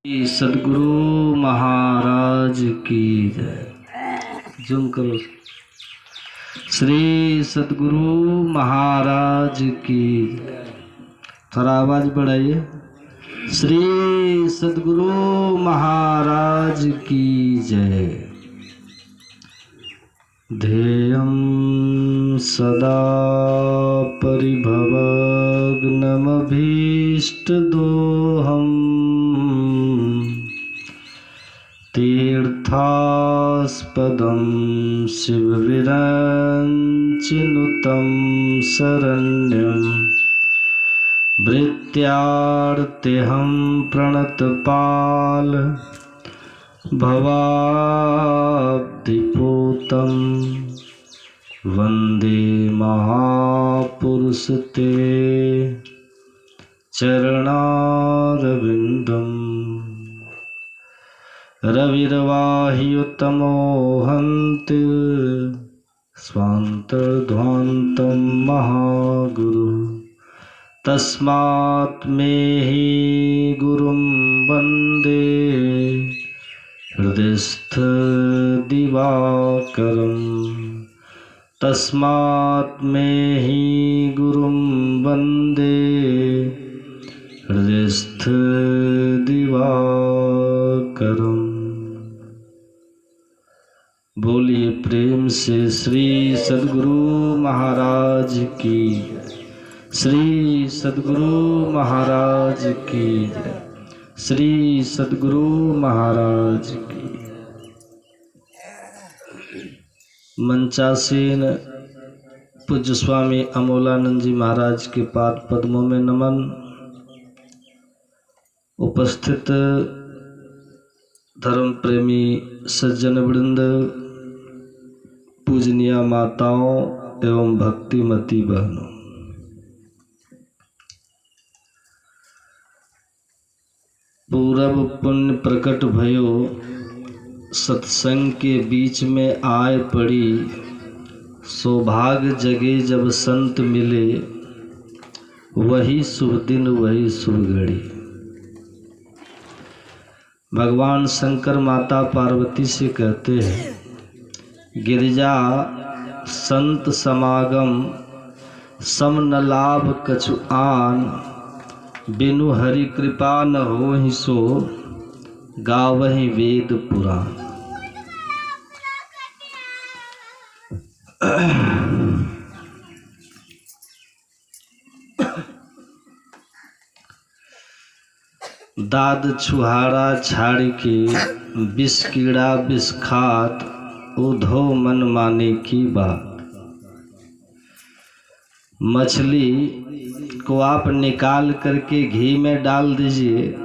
श्री सद्गुरु महाराज की जय। जूम करो। श्री सद्गुरु महाराज की जय। थोड़ा आवाज बढ़ाइए। श्री सद्गुरु महाराज की जय। ध्येयं सदा परिभवग्नमभीष्टदोहम् तीर्थास्पदं शिवविरञ्चिनुतं शरण्यं भृत्यार्तेऽहं प्रणतपाल भवाब्धिपूतं वन्दे महापुरुष ते चरणारविन्दम्। रविर्वाह्युतमो हन्ति स्वान्तर्ध्वान्तं महागुरु तस्मात् मे हि गुरुं वन्दे हृदयस्थ दिवाकरम्। तस्मात् मे हि गुरुं वन्दे हृदयस्थ दिवाकरम्। बोलिए प्रेम से श्री सद्गुरु महाराज की जय। श्री सद्गुरु महाराज की जय। श्री सद्गुरु महाराज की। मंचासीन पूज्य स्वामी अमोलानंद जी महाराज के पाद पद्मों में नमन। उपस्थित धर्म प्रेमी सज्जन वृंद, पूजनीय माताओं एवं भक्तिमती बहनों, पूरब पुण्य प्रकट भयो सत्संग के बीच में आए पड़ी। सौभाग्य जगे जब संत मिले, वही शुभ दिन वही शुभ घड़ी। भगवान शंकर माता पार्वती से कहते हैं, गिरिजा संत समागम सम न लाभ कछु आन, बिनु हरि कृपा न होहि सो गावहि वेद पुराण। दाद छुहारा छाड़ के विष कीड़ा विष खात, उधो मन माने की बात। मछली को आप निकाल करके घी में डाल दीजिए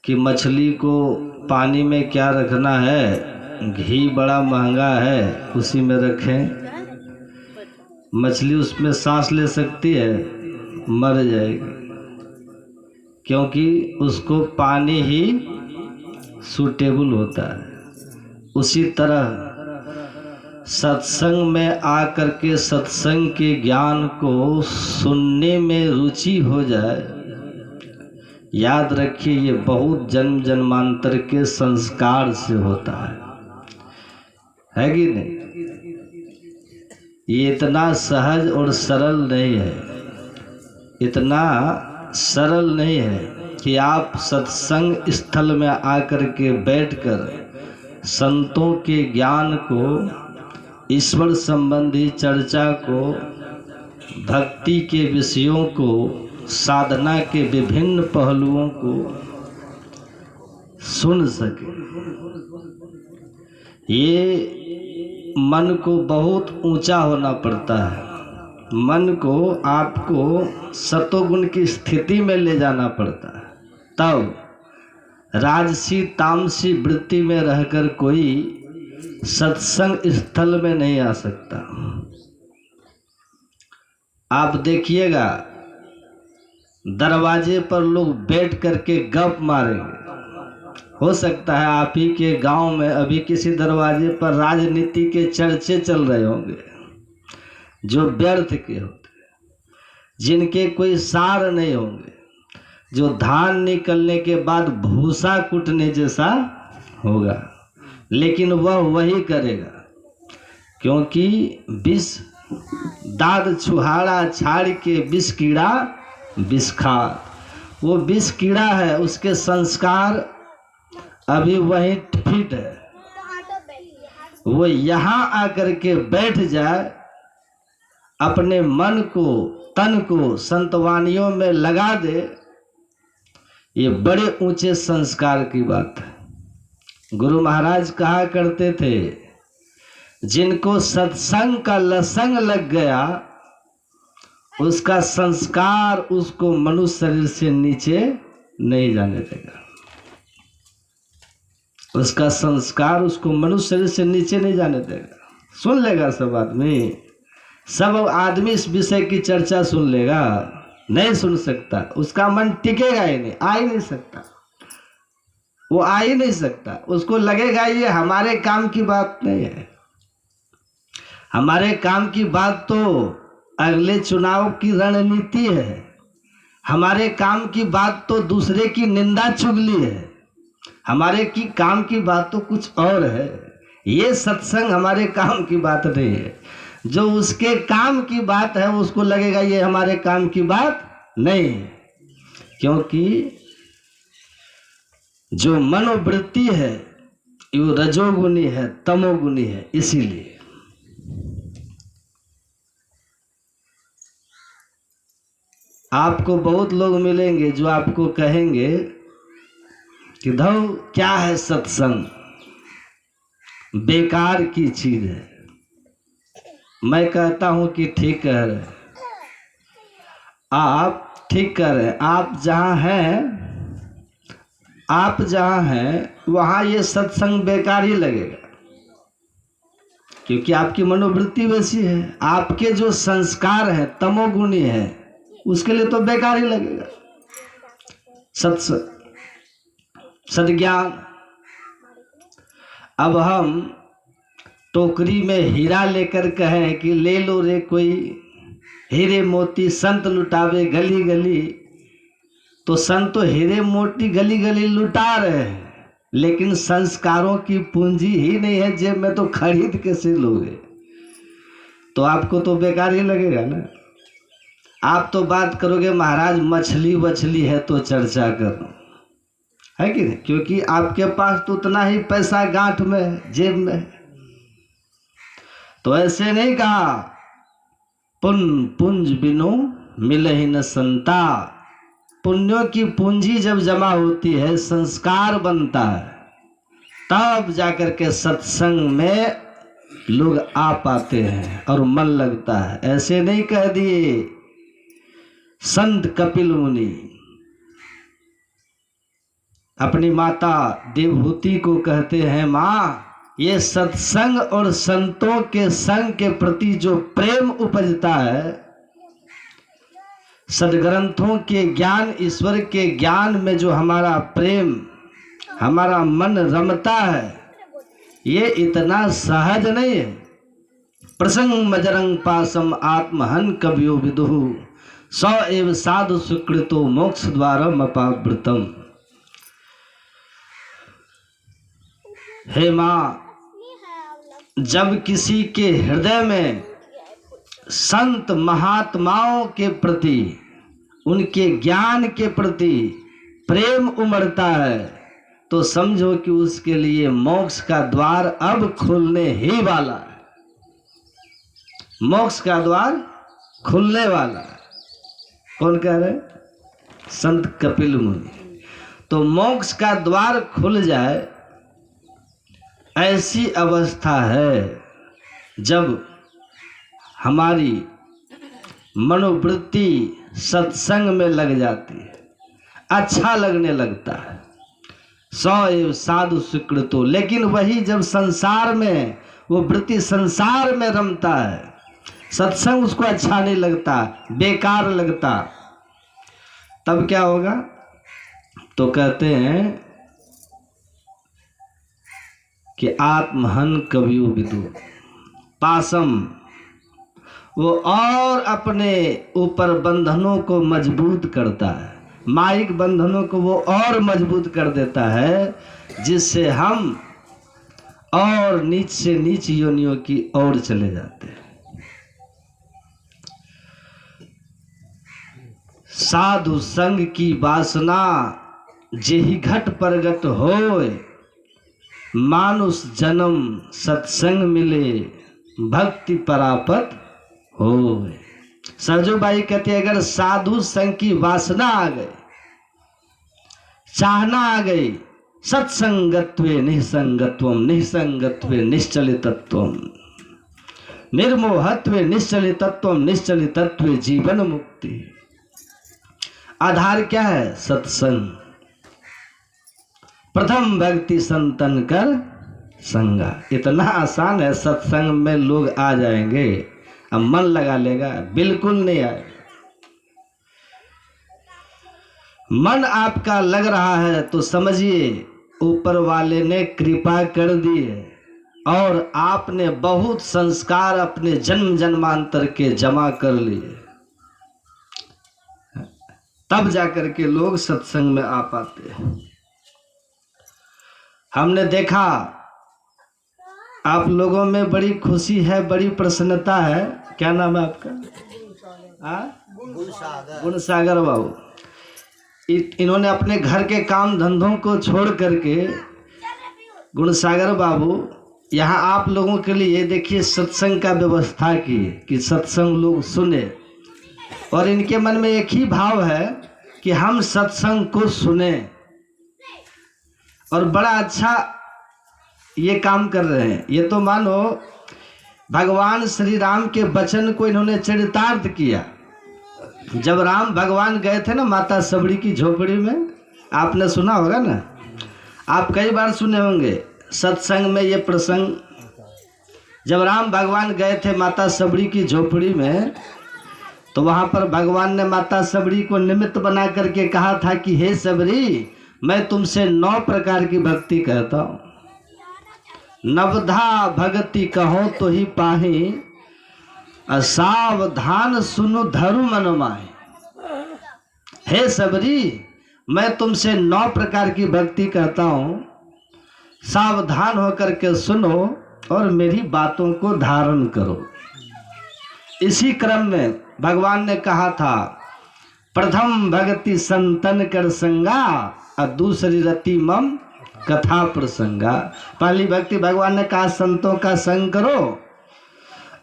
कि मछली को पानी में क्या रखना है, घी बड़ा महंगा है उसी में रखें। मछली उसमें सांस ले सकती है? मर जाएगी, क्योंकि उसको पानी ही सूटेबल होता है। उसी तरह सत्संग में आकर के सत्संग के ज्ञान को सुनने में रुचि हो जाए। याद रखिए, ये बहुत जन्म जन्मांतर के संस्कार से होता है कि नहीं? ये इतना सहज और सरल नहीं है, इतना सरल नहीं है कि आप सत्संग स्थल में आकर के बैठकर संतों के ज्ञान को, ईश्वर संबंधी चर्चा को, भक्ति के विषयों को, साधना के विभिन्न पहलुओं को सुन सके। ये मन को बहुत ऊंचा होना पड़ता है। मन को आपको सतोगुण की स्थिति में ले जाना पड़ता है, तब राजसी तामसी वृत्ति में रहकर कोई सत्संग स्थल में नहीं आ सकता। आप देखिएगा, दरवाजे पर लोग बैठ करके गप मारेंगे। हो सकता है आप ही के गांव में अभी किसी दरवाजे पर राजनीति के चर्चे चल रहे होंगे, जो व्यर्थ के होते, जिनके कोई सार नहीं होंगे। जो धान निकलने के बाद भूसा कूटने जैसा होगा, लेकिन वह वही करेगा, क्योंकि विष दाद छुहाड़ा छाड़ के विष कीड़ा विष खार। वो विष कीड़ा है, उसके संस्कार अभी वही फिट है। वो यहाँ आकर के बैठ जाए, अपने मन को तन को संतवानियों में लगा दे, ये बड़े ऊंचे संस्कार की बात है। गुरु महाराज कहा करते थे, जिनको सत्संग का लसंग लग गया, उसका संस्कार उसको मनुष्य शरीर से नीचे नहीं जाने देगा। उसका संस्कार उसको मनुष्य शरीर से नीचे नहीं जाने देगा। सुन लेगा सब आदमी, सब आदमी इस विषय की चर्चा सुन लेगा, नहीं सुन सकता, उसका मन टिकेगा ही नहीं, आ ही नहीं सकता, वो आ ही नहीं सकता। उसको लगेगा ये हमारे काम की बात नहीं है। हमारे काम की बात तो अगले चुनाव की रणनीति है। हमारे काम की बात तो दूसरे की निंदा चुगली है। हमारे की काम की बात तो कुछ और है। ये सत्संग हमारे काम की बात नहीं है। जो उसके काम की बात है उसको लगेगा ये हमारे काम की बात नहीं है, क्योंकि जो मनोवृत्ति है वो रजोगुनी है, तमोगुनी है। इसीलिए आपको बहुत लोग मिलेंगे जो आपको कहेंगे कि धौ क्या है सत्संग, बेकार की चीज है। मैं कहता हूं कि ठीक कह रहे, आप ठीक कह रहे। आप जहां हैं वहां ये सत्संग बेकार ही लगेगा, क्योंकि आपकी मनोवृत्ति वैसी है। आपके जो संस्कार है तमोगुणी है, उसके लिए तो बेकार ही लगेगा सत्संग, सद्ज्ञान। अब हम टोकरी में हीरा लेकर कहें कि ले लो रे कोई हीरे मोती, संत लुटावे गली गली, तो संत तो हीरे मोती गली गली लुटा रहे हैं, लेकिन संस्कारों की पूंजी ही नहीं है जेब में, तो खरीद कैसे लोगे? तो आपको तो बेकार ही लगेगा ना। आप तो बात करोगे महाराज मछली वछली है तो चर्चा करो, है कि नहीं? क्योंकि आपके पास तो उतना ही पैसा गांठ में है, जेब में है। तो ऐसे नहीं कहा पुंज बिनु मिले ही न संता। पुण्यों की पूंजी जब जमा होती है, संस्कार बनता है, तब जाकर के सत्संग में लोग आ पाते हैं और मन लगता है। ऐसे नहीं कह दिए संत कपिल मुनि अपनी माता देवहूति को कहते हैं, माँ ये सत्संग और संतों के संग के प्रति जो प्रेम उपजता है, सदग्रंथों के ज्ञान, ईश्वर के ज्ञान में जो हमारा प्रेम, हमारा मन रमता है, ये इतना सहज नहीं है। प्रसंग मजरंग पासम आत्महन कवियो विदुहु, सौ एव साधु सुकृतो मोक्ष द्वारम अपावृतम। हे माँ, जब किसी के हृदय में संत महात्माओं के प्रति, उनके ज्ञान के प्रति प्रेम उमड़ता है, तो समझो कि उसके लिए मोक्ष का द्वार अब खुलने ही वाला है। मोक्ष का द्वार खुलने वाला है। कौन कह रहे? संत कपिल मुनि। तो मोक्ष का द्वार खुल जाए, ऐसी अवस्था है जब हमारी मनोवृत्ति सत्संग में लग जाती है, अच्छा लगने लगता है। सौ एव साधु सुकृतो, लेकिन वही जब संसार में वो वृत्ति संसार में रमता है, सत्संग उसको अच्छा नहीं लगता, बेकार लगता, तब क्या होगा? तो कहते हैं कि आत्महन कवियो विदु पासम, वो और अपने ऊपर बंधनों को मजबूत करता है। माइक बंधनों को वो और मजबूत कर देता है, जिससे हम और नीच से नीच योनियों की ओर चले जाते हैं। साधु संग की वासना जेहि घट प्रगट होय, मानुष जन्म सत्संग मिले भक्ति परापत होय। सरजूबाई कहते हैं, अगर साधु संग की वासना आ गई, चाहना आ गई, सत्संगत्वे निसंगत्वम निसंगत्वे निश्चलितत्वम निर्मोहत्वे निश्चलितत्वम निश्चलितत्वे जीवन मुक्ति। आधार क्या है? सत्संग। प्रथम भक्ति संतन कर संगा। इतना आसान है, सत्संग में लोग आ जाएंगे, अब मन लगा लेगा? बिल्कुल नहीं आएगा। मन आपका लग रहा है तो समझिए ऊपर वाले ने कृपा कर दी है और आपने बहुत संस्कार अपने जन्म जन्मांतर के जमा कर लिए, तब जाकर के लोग सत्संग में आ पाते हैं। हमने देखा आप लोगों में बड़ी खुशी है, बड़ी प्रसन्नता है। क्या नाम है आपका? गुणसागर बाबू। इन्होंने अपने घर के काम धंधों को छोड़ करके, गुणसागर बाबू यहाँ आप लोगों के लिए देखिए सत्संग का व्यवस्था की कि सत्संग लोग सुने, और इनके मन में एक ही भाव है कि हम सत्संग को सुने, और बड़ा अच्छा ये काम कर रहे हैं। ये तो मानो भगवान श्री राम के वचन को इन्होंने चरितार्थ किया। जब राम भगवान गए थे ना माता सबड़ी की झोपड़ी में, आपने सुना होगा ना, आप कई बार सुने होंगे सत्संग में ये प्रसंग। जब राम भगवान गए थे माता सबड़ी की झोपड़ी में, तो वहाँ पर भगवान ने माता सबड़ी को निमित्त बना करके कहा था कि हे सबरी, मैं तुमसे 9 प्रकार की भक्ति कहता हूँ। नवधा भगति कहो तो ही पाही, असावधान सुनु धरु मन माही। हे सबरी, मैं तुमसे 9 प्रकार की भक्ति कहता हूँ, सावधान होकर के सुनो और मेरी बातों को धारण करो। इसी क्रम में भगवान ने कहा था, प्रथम भक्ति संतन कर संगा और दूसरी रति मम कथा प्रसंगा। पहली भक्ति भगवान ने कहा संतों का संग करो,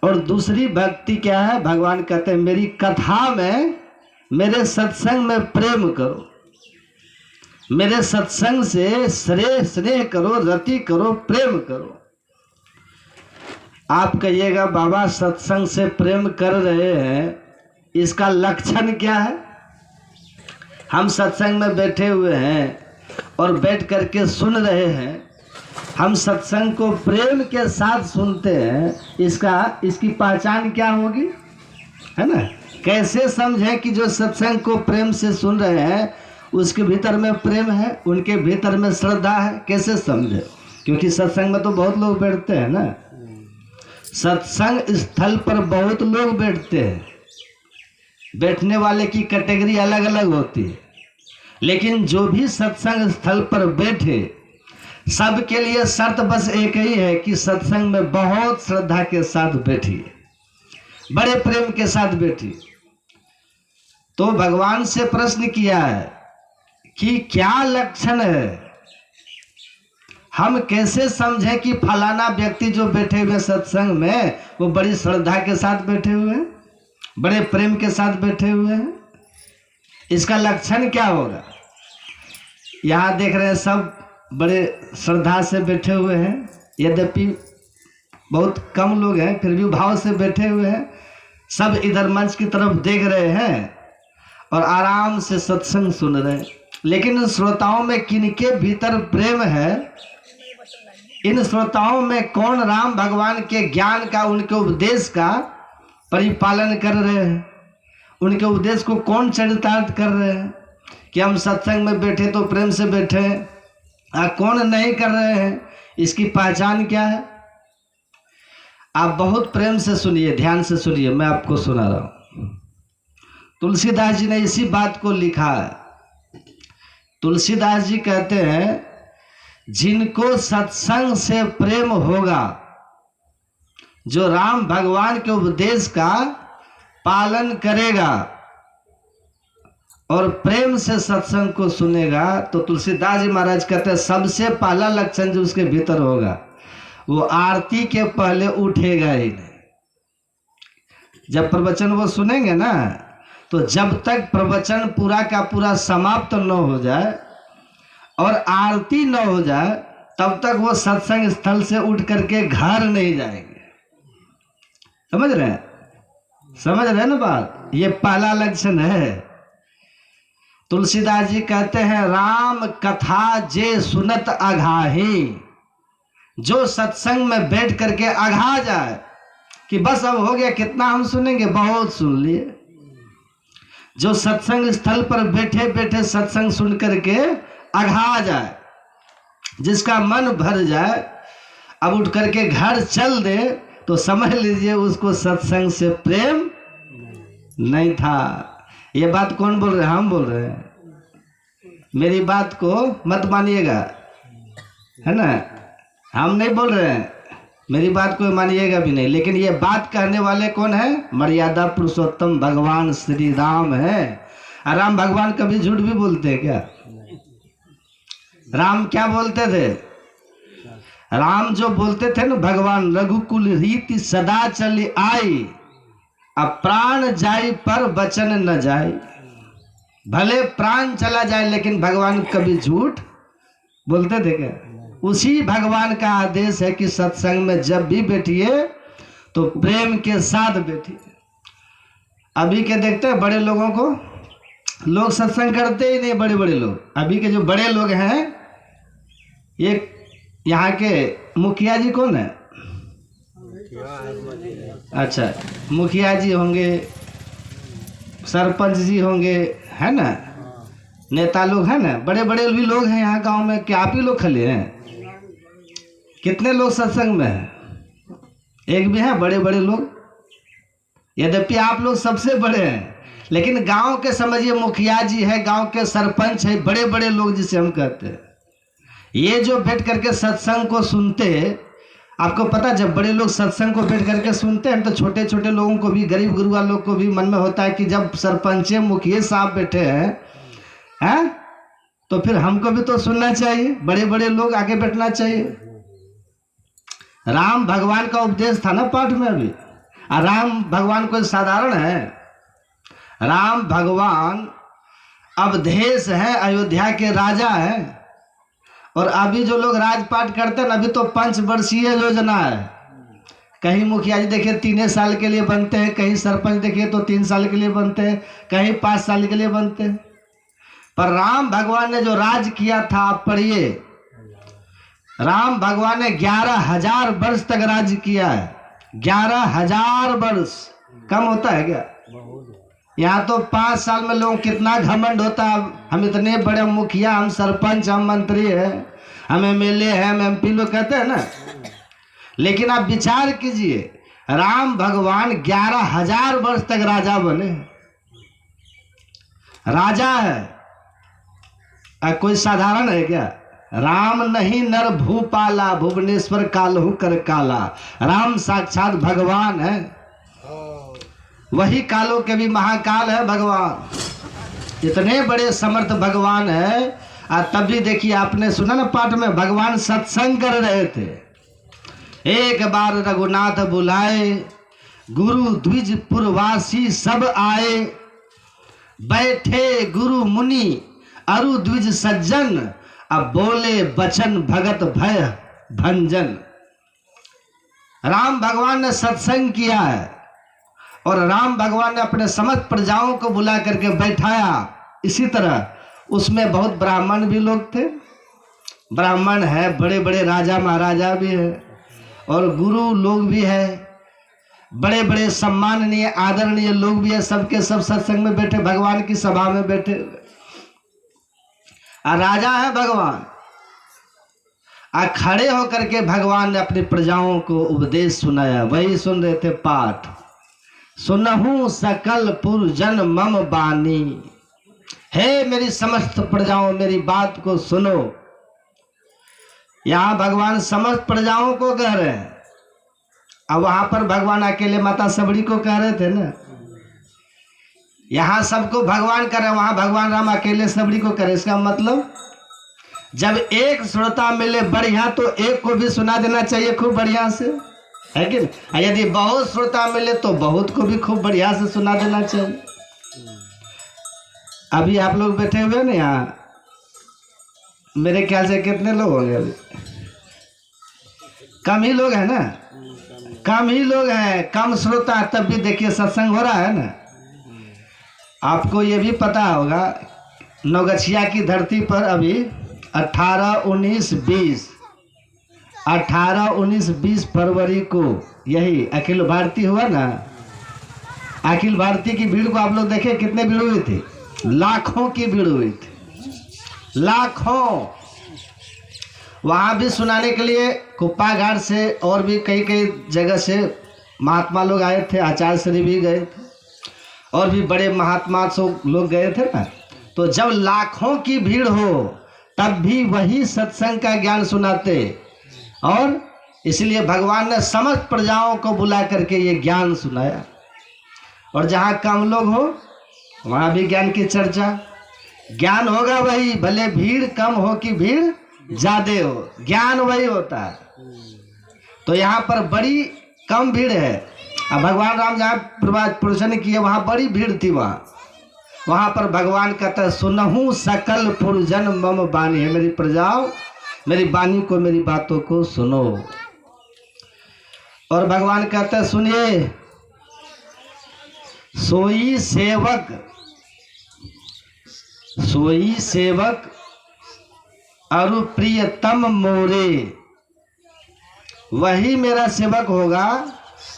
और दूसरी भक्ति क्या है? भगवान कहते हैं मेरी कथा में, मेरे सत्संग में प्रेम करो, मेरे सत्संग से स्नेह करो, रति करो, प्रेम करो। आप कहिएगा बाबा सत्संग से प्रेम कर रहे हैं, इसका लक्षण क्या है? हम सत्संग में बैठे हुए हैं और बैठ करके सुन रहे हैं, हम सत्संग को प्रेम के साथ सुनते हैं, इसकी पहचान क्या होगी? है ना? कैसे समझें कि जो सत्संग को प्रेम से सुन रहे हैं उसके भीतर में प्रेम है, उनके भीतर में श्रद्धा है? कैसे समझे? क्योंकि सत्संग में तो बहुत लोग बैठते हैं ना, सत्संग स्थल पर बहुत लोग बैठते हैं, बैठने वाले की कैटेगरी अलग अलग होती है, लेकिन जो भी सत्संग स्थल पर बैठे सबके लिए शर्त बस एक ही है कि सत्संग में बहुत श्रद्धा के साथ बैठिए, बड़े प्रेम के साथ बैठिए। तो भगवान से प्रश्न किया है कि क्या लक्षण है, हम कैसे समझें कि फलाना व्यक्ति जो बैठे हुए सत्संग में वो बड़ी श्रद्धा के साथ बैठे हुए हैं, बड़े प्रेम के साथ बैठे हुए हैं? इसका लक्षण क्या होगा? यहाँ देख रहे हैं सब बड़े श्रद्धा से बैठे हुए हैं, यद्यपि बहुत कम लोग हैं, फिर भी भाव से बैठे हुए हैं। सब इधर मंच की तरफ देख रहे हैं और आराम से सत्संग सुन रहे हैं, लेकिन इन श्रोताओं में किनके भीतर प्रेम है? इन श्रोताओं में कौन राम भगवान के ज्ञान का, उनके उपदेश का परिपालन कर रहे हैं? उनके उपदेश को कौन चरितार्थ कर रहे हैं कि हम सत्संग में बैठे तो प्रेम से बैठे हैं, कौन नहीं कर रहे हैं? इसकी पहचान क्या है? आप बहुत प्रेम से सुनिए, ध्यान से सुनिए, मैं आपको सुना रहा हूँ। तुलसीदास जी ने इसी बात को लिखा है तुलसीदास जी कहते हैं जिनको सत्संग से प्रेम होगा, जो राम भगवान के उपदेश का पालन करेगा और प्रेम से सत्संग को सुनेगा, तो तुलसीदास जी महाराज कहते हैं सबसे पहला लक्षण जो उसके भीतर होगा वो आरती के पहले उठेगा ही नहीं। जब प्रवचन वो सुनेंगे ना, तो जब तक प्रवचन पूरा का पूरा समाप्त न हो जाए और आरती न हो जाए तब तक वो सत्संग स्थल से उठ करके घर नहीं जाएंगे। समझ रहे हैं? समझ रहे हैं ना बात? ये पहला लक्षण है। तुलसीदास जी कहते हैं राम कथा जे सुनत अघाही, जो सत्संग में बैठ करके अघा जाए कि बस अब हो गया, कितना हम सुनेंगे, बहुत सुन लिए। जो सत्संग स्थल पर बैठे बैठे सत्संग सुन करके अघा जाए, जिसका मन भर जाए, अब उठ करके घर चल दे, तो समझ लीजिए उसको सत्संग से प्रेम नहीं था। ये बात कौन बोल रहे हैं? हम बोल रहे हैं। मेरी बात को मत मानिएगा, है ना? हम नहीं बोल रहे हैं, मेरी बात को मानिएगा भी नहीं। लेकिन ये बात कहने वाले कौन है? मर्यादा पुरुषोत्तम भगवान श्री राम है। और राम भगवान कभी झूठ भी बोलते हैं क्या? राम क्या बोलते थे? राम जो बोलते थे ना, भगवान रघुकुल रीति सदा चली आई, अब प्राण जाई पर वचन न जाए। भले प्राण चला जाए लेकिन भगवान कभी झूठ बोलते थे क्या? उसी भगवान का आदेश है कि सत्संग में जब भी बैठिए तो प्रेम के साथ बैठिए। अभी के देखते हैं बड़े लोगों को, लोग सत्संग करते ही नहीं। बड़े बड़े लोग, अभी के जो बड़े लोग हैं, ये यहाँ के मुखिया जी कौन है? अच्छा, मुखिया जी होंगे, सरपंच जी होंगे, है ना? नेता लोग हैं ना, बड़े बड़े भी लोग हैं यहाँ गांव में। क्या आप ही लोग खले हैं? कितने लोग सत्संग में हैं? एक भी हैं बड़े बड़े लोग? यद्यपि आप लोग सबसे बड़े हैं, लेकिन गांव के समझिए मुखिया जी है, गांव के सरपंच है, बड़े बड़े लोग जिसे हम कहते हैं, ये जो बैठ करके सत्संग को सुनते, आपको पता, जब बड़े लोग सत्संग को बैठ करके सुनते हैं तो छोटे छोटे लोगों को भी, गरीब गुरुआ लोग को भी मन में होता है कि जब सरपंच मुखिया साहब बैठे हैं, तो फिर हमको भी तो सुनना चाहिए, बड़े बड़े लोग आगे बैठना चाहिए। राम भगवान का उपदेश था ना पाठ में अभी। और राम भगवान कोई साधारण है? राम भगवान अवधेश है, अयोध्या के राजा हैं। और अभी जो लोग राजपाट करते हैं, अभी तो 5 वर्षीय योजना है। कहीं मुखिया जी देखिए 3 साल के लिए बनते हैं, कहीं सरपंच देखिए तो 3 साल के लिए बनते हैं, कहीं 5 साल के लिए बनते हैं। पर राम भगवान ने जो राज किया था, आप पढ़िए, राम भगवान ने 11,000 वर्ष तक राज किया है। 11,000 वर्ष कम होता है क्या? यहाँ तो 5 साल में लोग कितना घमंड होता है, हम इतने बड़े मुखिया, हम सरपंच, हम मंत्री हैं, हम एमएलए हैं, हम एमपी लोग कहते हैं ना। लेकिन आप विचार कीजिए, राम भगवान 11,000 वर्ष तक राजा बने, राजा है। कोई साधारण है क्या? राम नहीं नर भूपाला, भुवनेश्वर कालहु कर काला। राम साक्षात भगवान है, वही कालों के भी महाकाल है भगवान। इतने बड़े समर्थ भगवान है। और तभी देखिए, आपने सुना ना पाठ में, भगवान सत्संग कर रहे थे। एक बार रघुनाथ बुलाए, गुरु द्विज पुरवासी सब आए। बैठे गुरु मुनि अरु द्विज सज्जन, अब बोले बचन भगत भय भंजन। राम भगवान ने सत्संग किया है और राम भगवान ने अपने समस्त प्रजाओं को बुला करके बैठाया। इसी तरह उसमें बहुत ब्राह्मण भी लोग थे, ब्राह्मण है, बड़े बड़े राजा महाराजा भी है, और गुरु लोग भी है, बड़े बड़े सम्माननीय आदरणीय लोग भी है। सबके सब सत्संग में बैठे, भगवान की सभा में बैठे। और राजा है भगवान, और खड़े होकर के भगवान ने अपनी प्रजाओं को उपदेश सुनाया। वही सुन रहे थे पाठ, सुनहु सकल पुरजन मम बानी। हे मेरी समस्त प्रजाओं मेरी बात को सुनो। यहाँ भगवान समस्त प्रजाओं को कह रहे हैं, अब वहां पर भगवान अकेले माता सबरी को कह रहे थे ना। यहाँ सबको भगवान करे, वहां भगवान राम अकेले सबरी को करे। इसका मतलब जब एक श्रोता मिले बढ़िया तो एक को भी सुना देना चाहिए खूब बढ़िया से, है कि नहीं? यदि बहुत श्रोता मिले तो बहुत को भी खूब बढ़िया से सुना देना चाहिए। अभी आप लोग बैठे हुए ना यहाँ, मेरे ख्याल से कितने लोग होंगे अभी? कम ही लोग हैं ना, कम ही लोग हैं, कम श्रोता, तब भी देखिए सत्संग हो रहा है ना। आपको ये भी पता होगा नवगछिया की धरती पर अभी 18, 19, 20 फरवरी को यही अखिल भारतीय हुआ ना। अखिल भारतीय की भीड़ को आप लोग देखे कितने भीड़ हुई थी? लाखों की भीड़ हुई थी, लाखों। वहां भी सुनाने के लिए कुप्पा घाट से और भी कई कई जगह से महात्मा लोग आए थे, आचार्य श्री भी गए थे और भी बड़े महात्मा लोग गए थे ना। तो जब लाखों की भीड़ हो तब भी वही सत्संग का ज्ञान सुनाते, और इसलिए भगवान ने समस्त प्रजाओं को बुला करके ये ज्ञान सुनाया। और जहाँ कम लोग हो वहाँ भी ज्ञान की चर्चा, ज्ञान होगा वही, भले भीड़ कम हो कि भीड़ ज्यादा हो, ज्ञान वही होता है। तो यहाँ पर बड़ी कम भीड़ है। अब भगवान राम जहाँ प्रवचन किए वहाँ बड़ी भीड़ थी, वहाँ पर भगवान कहता है सुनहु सकल पुरजन मम बानी, है मेरी प्रजाओं मेरी बानी को, मेरी बातों को सुनो। और भगवान कहते हैं सुनिए, सोई सेवक अरु प्रियतम मोरे, वही मेरा सेवक होगा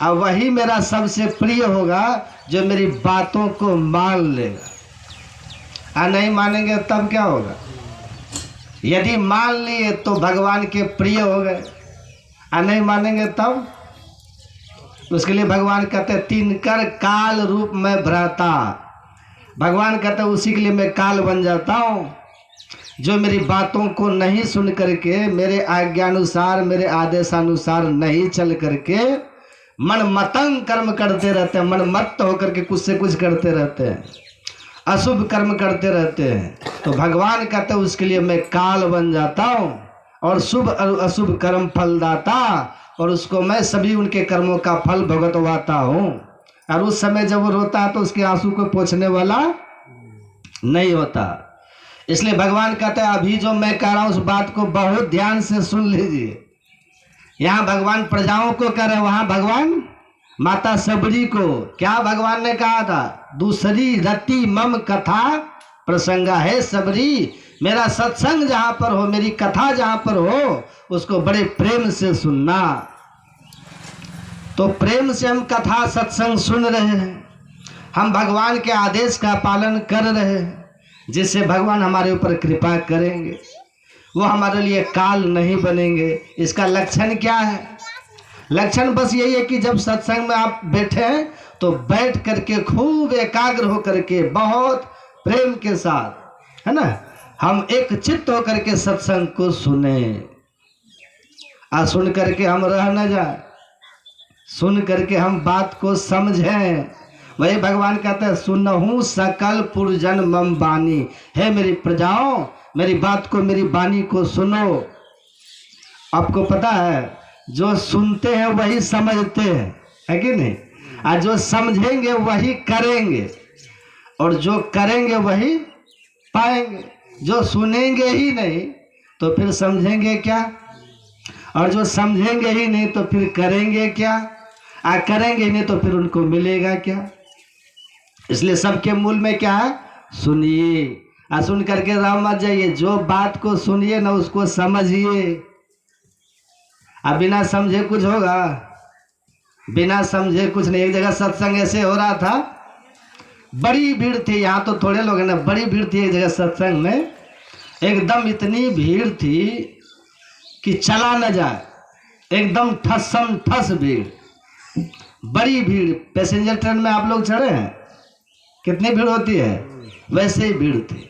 और वही मेरा सबसे प्रिय होगा जो मेरी बातों को मान लेगा। और नहीं मानेंगे तब क्या होगा? यदि मान लिए तो भगवान के प्रिय हो गए, और नहीं मानेंगे तब उसके लिए भगवान कहते हैं तिनकर काल रूप में भ्राता। भगवान कहते हैं उसी के लिए मैं काल बन जाता हूँ। जो मेरी बातों को नहीं सुन करके, मेरे आज्ञानुसार मेरे आदेशानुसार नहीं चल करके मन मतंग कर्म करते रहते हैं, मन मत होकर के कुछ से कुछ करते रहते हैं, अशुभ कर्म करते रहते हैं, तो भगवान कहते हैं उसके लिए मैं काल बन जाता हूँ और शुभ और अशुभ कर्म फलदाता, और उसको मैं सभी उनके कर्मों का फल भुगतवाता हूँ। और उस समय जब वो रोता है तो उसके आंसू को पोंछने वाला नहीं होता। इसलिए भगवान कहते हैं अभी जो मैं कह रहा हूँ उस बात को बहुत ध्यान से सुन लीजिए। यहाँ भगवान प्रजाओं को कह रहे, वहां भगवान माता सबरी को क्या भगवान ने कहा था? दूसरी रति मम कथा प्रसंगा, है सबरी मेरा सत्संग जहां पर हो, मेरी कथा जहां पर हो उसको बड़े प्रेम से सुनना। तो प्रेम से हम कथा सत्संग सुन रहे हैं, हम भगवान के आदेश का पालन कर रहे हैं, जिससे भगवान हमारे ऊपर कृपा करेंगे, वो हमारे लिए काल नहीं बनेंगे। इसका लक्षण क्या है? लक्षण बस यही है कि जब सत्संग में आप बैठे हैं तो बैठ करके खूब एकाग्र होकर के बहुत प्रेम के साथ, है ना, हम एक चित्त होकर के सत्संग को सुने। और सुन करके हम रह न जाए, सुन करके हम बात को समझें। वही भगवान कहते हैं सुनहु सकल पुरजन मम बानी, है मेरी प्रजाओं मेरी बात को, मेरी बानी को सुनो। आपको पता है जो सुनते हैं वही समझते हैं, है कि नहीं? और जो समझेंगे वही करेंगे, और जो करेंगे वही पाएंगे। जो सुनेंगे ही नहीं तो फिर समझेंगे क्या, और जो समझेंगे ही नहीं तो फिर करेंगे क्या, और करेंगे नहीं तो फिर उनको मिलेगा क्या? इसलिए सबके मूल में क्या है? सुनिए, और सुन करके रह मत जाइए। जो बात को सुनिए ना उसको समझिए। अब बिना समझे कुछ होगा? बिना समझे कुछ नहीं। एक जगह सत्संग ऐसे हो रहा था, बड़ी भीड़ थी, यहाँ तो थोड़े लोग हैं ना, बड़ी भीड़ थी एक जगह सत्संग में, एकदम इतनी भीड़ थी कि चला न जाए, एकदम ठसम ठस भीड़, बड़ी भीड़। पैसेंजर ट्रेन में आप लोग चढ़े हैं? कितनी भीड़ होती है, वैसे ही भीड़ थी।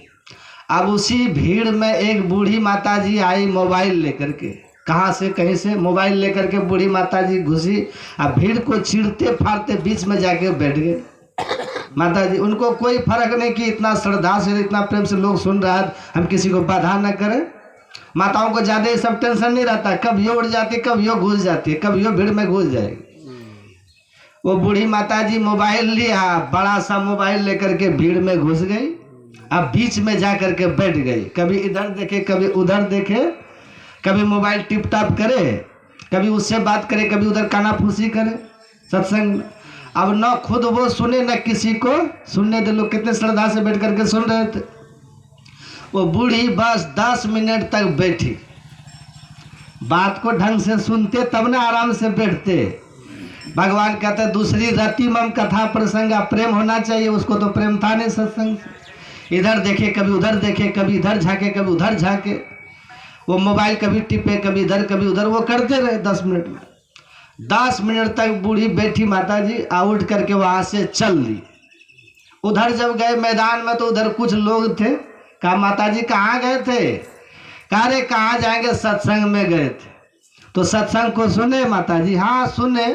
अब उसी भीड़ में एक बूढ़ी माता जी आई मोबाइल लेकर के, कहाँ से कहीं से मोबाइल लेकर के बूढ़ी माता जी घुसी, अब भीड़ को चीरते फाड़ते बीच में जाके बैठ गए माता जी। उनको कोई फर्क नहीं कि इतना श्रद्धा से इतना प्रेम से लोग सुन रहा है, हम किसी को बाधा न करें। माताओं को ज़्यादा ये सब टेंशन नहीं रहता, कब यो उड़ जाती, कब यो घुस जाती है, कब यो भीड़ में घुस जाएगी। वो बूढ़ी माता जी मोबाइल लिया, बड़ा सा मोबाइल लेकर के भीड़ में घुस गई, अब बीच में जा करके बैठ गई। कभी इधर देखे कभी उधर देखे, कभी मोबाइल टिप टाप करे, कभी उससे बात करे, कभी उधर कानाफूसी करे सत्संग। अब न खुद वो सुने न किसी को सुनने दे। लोग कितने श्रद्धा से बैठ करके सुन रहे थे। वो बूढ़ी बस 10 मिनट तक बैठी, बात को ढंग से सुनते तब ना आराम से बैठते। भगवान कहते दूसरी रति मम कथा प्रसंगा, प्रेम होना चाहिए, उसको तो प्रेम था नहीं सत्संग से। इधर देखे कभी उधर देखे, कभी इधर झाके कभी उधर झाके, वो मोबाइल कभी टिपे कभी इधर कभी उधर, वो करते रहे 10 मिनट में। 10 मिनट तक बूढ़ी बैठी माता जी, आउट करके वहाँ से चल दी। उधर जब गए मैदान में तो उधर कुछ लोग थे, कहा माता जी कहाँ गए थे, कहा रे कहाँ जाएंगे, सत्संग में गए थे। तो सत्संग को सुने माता जी, हाँ सुने।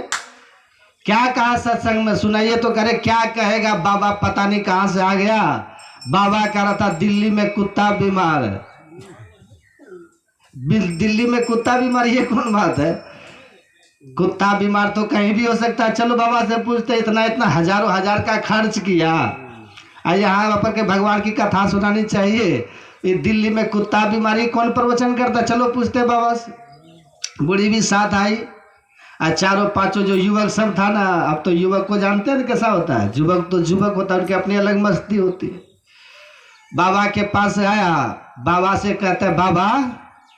क्या कहा सत्संग में, सुनाइए तो। करे क्या कहेगा बाबा, पता नहीं कहाँ से आ गया। बाबा कह रहा था दिल्ली में कुत्ता बीमार है। दिल्ली में कुत्ता बीमार, ये कौन बात है। कुत्ता बीमार तो कहीं भी हो सकता है। चलो बाबा से पूछते, इतना इतना हजारों हजार का खर्च किया, यहाँ पर के भगवान की कथा सुनानी चाहिए, ये दिल्ली में कुत्ता बीमारी कौन प्रवचन करता। चलो पूछते बाबा से। बूढ़ी भी साथ आई, और चारों पांचों जो युवक सब था ना, अब तो युवक को जानते हैं कैसा होता है, युवक तो युवक होता है, उनकी अपनी अलग मस्ती होती है। बाबा के पास आया, बाबा से कहते हैं बाबा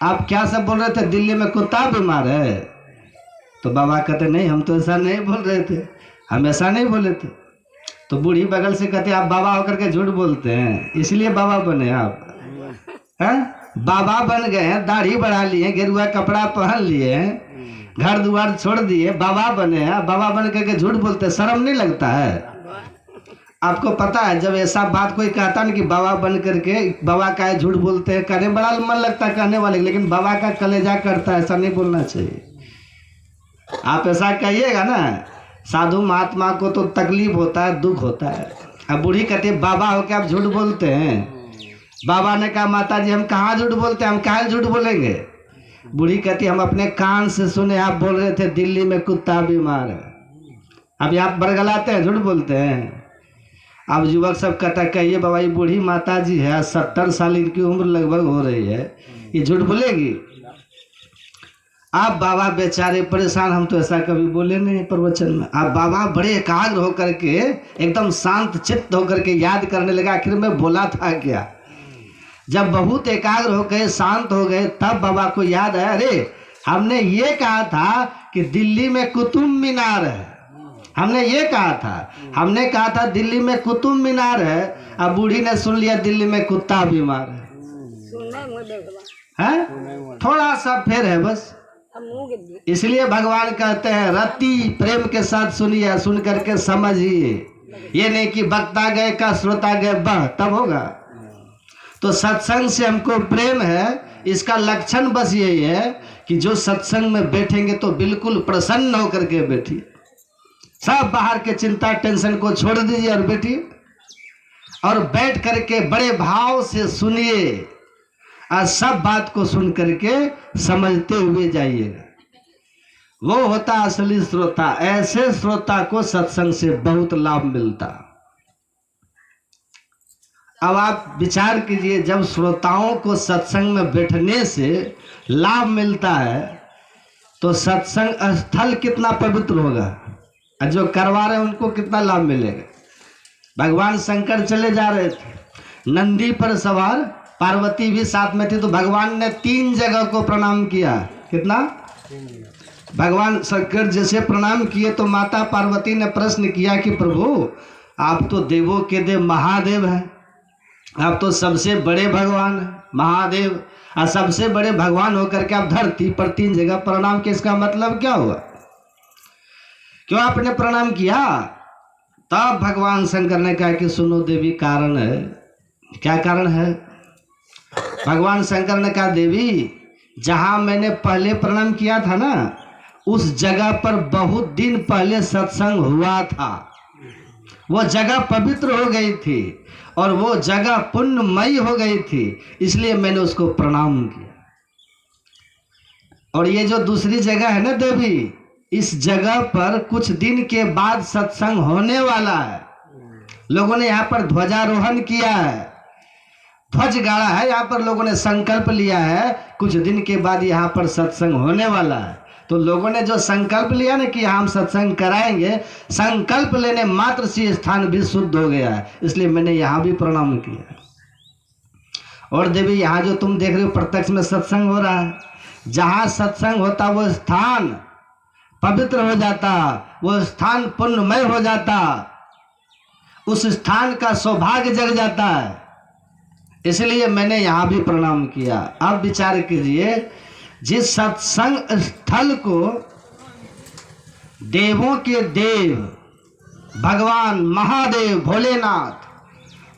आप क्या सब बोल रहे थे, दिल्ली में कुत्ता बीमार है। तो बाबा कहते नहीं हम तो ऐसा नहीं बोल रहे थे, हम ऐसा नहीं बोले थे। तो बूढ़ी बगल से कहते आप बाबा होकर के झूठ बोलते हैं, इसलिए बाबा बने आप हैं। बाबा बन गए हैं, दाढ़ी बढ़ा लिए, गेरुआ कपड़ा पहन लिए, घर द्वार छोड़ दिए, बाबा बने हैं। बाबा बन करके झूठ बोलते, शर्म नहीं लगता है आपको। पता है जब ऐसा बात कोई कहता ना कि बाबा बन करके बाबा का झूठ बोलते हैं, कहने बड़ा मन लगता है कहने वाले, लेकिन बाबा का कलेजा करता है, ऐसा नहीं बोलना चाहिए। आप ऐसा कहिएगा ना, साधु महात्मा को तो तकलीफ होता है, दुख होता है। अब बूढ़ी कहती है बाबा हो के आप झूठ बोलते हैं। बाबा ने कहा माता जी हम कहाँ झूठ बोलते हैं, हम कहाँ झूठ बोलेंगे। बूढ़ी कहती हम अपने कान से सुने आप बोल रहे थे दिल्ली में कुत्ता बीमार है। अब आप बरगलाते हैं, झूठ बोलते हैं। अब युवक सब कहता कहिए बाबा ये बूढ़ी माता जी है, 70 साल इनकी उम्र लगभग हो रही है, ये झूठ बोलेगी। आप बाबा बेचारे परेशान, हम तो ऐसा कभी बोले नहीं प्रवचन में। आप बाबा बड़े एकाग्र होकर के एकदम शांत चित्त होकर के याद करने लगा, आखिर में बोला था क्या। जब बहुत एकाग्र हो गए, शांत हो गए, तब बाबा को याद है, अरे हमने ये कहा था कि दिल्ली में कुतुब मीनार है, हमने ये कहा था, हमने कहा था दिल्ली में कुतुब मीनार है। अब बूढ़ी ने सुन लिया दिल्ली में कुत्ता बीमार है, थोड़ा सा फेर है बस। इसलिए भगवान कहते हैं रति प्रेम के साथ सुनिए, सुन करके समझिए। ये नहीं कि वक्ता गए का श्रोता गए बह, तब होगा। तो सत्संग से हमको प्रेम है, इसका लक्षण बस यही है कि जो सत्संग में बैठेंगे तो बिल्कुल प्रसन्न होकर के बैठिए। सब बाहर के चिंता टेंशन को छोड़ दीजिए और बैठिए, और बैठ करके बड़े भाव से सुनिए, और सब बात को सुन करके समझते हुए जाइएगा। वो होता असली श्रोता। ऐसे श्रोता को सत्संग से बहुत लाभ मिलता। अब आप विचार कीजिए, जब श्रोताओं को सत्संग में बैठने से लाभ मिलता है तो सत्संग स्थल कितना पवित्र होगा, और जो करवा रहे हैं उनको कितना लाभ मिलेगा। भगवान शंकर चले जा रहे थे, नंदी पर सवार, पार्वती भी साथ में थी, तो भगवान ने 3 जगह को प्रणाम किया। कितना? भगवान शंकर जैसे प्रणाम किए तो माता पार्वती ने प्रश्न किया कि प्रभु आप तो देवों के देव महादेव हैं, आप तो सबसे बड़े भगवान हैं महादेव, और सबसे बड़े भगवान होकर के आप धरती पर 3 जगह प्रणाम किए, इसका मतलब क्या हुआ, क्यों आपने प्रणाम किया। तब भगवान शंकर ने कहा कि सुनो देवी, कारण है। क्या कारण है? भगवान शंकर ने कहा देवी, जहां मैंने पहले प्रणाम किया था ना, उस जगह पर बहुत दिन पहले सत्संग हुआ था। वो जगह पवित्र हो गई थी और वो जगह पुण्यमयी हो गई थी, इसलिए मैंने उसको प्रणाम किया। और ये जो दूसरी जगह है ना देवी, इस जगह पर कुछ दिन के बाद सत्संग होने वाला है। लोगों ने यहाँ पर ध्वजारोहण किया है, ध्वज गाड़ा है, यहाँ पर लोगों ने संकल्प लिया है कुछ दिन के बाद यहाँ पर सत्संग होने वाला है। तो लोगों ने जो संकल्प लिया ना कि हम सत्संग कराएंगे, संकल्प लेने मात्र से स्थान भी शुद्ध हो गया है, इसलिए मैंने यहाँ भी प्रणाम किया। और देवी, यहाँ जो तुम देख रहे हो प्रत्यक्ष में सत्संग हो रहा है, जहाँ सत्संग होता वो स्थान पवित्र हो जाता, वो स्थान पुण्यमय हो जाता, उस स्थान का सौभाग्य जग जाता है, इसलिए मैंने यहाँ भी प्रणाम किया। अब विचार कीजिए, जिस सत्संग स्थल को देवों के देव भगवान महादेव भोलेनाथ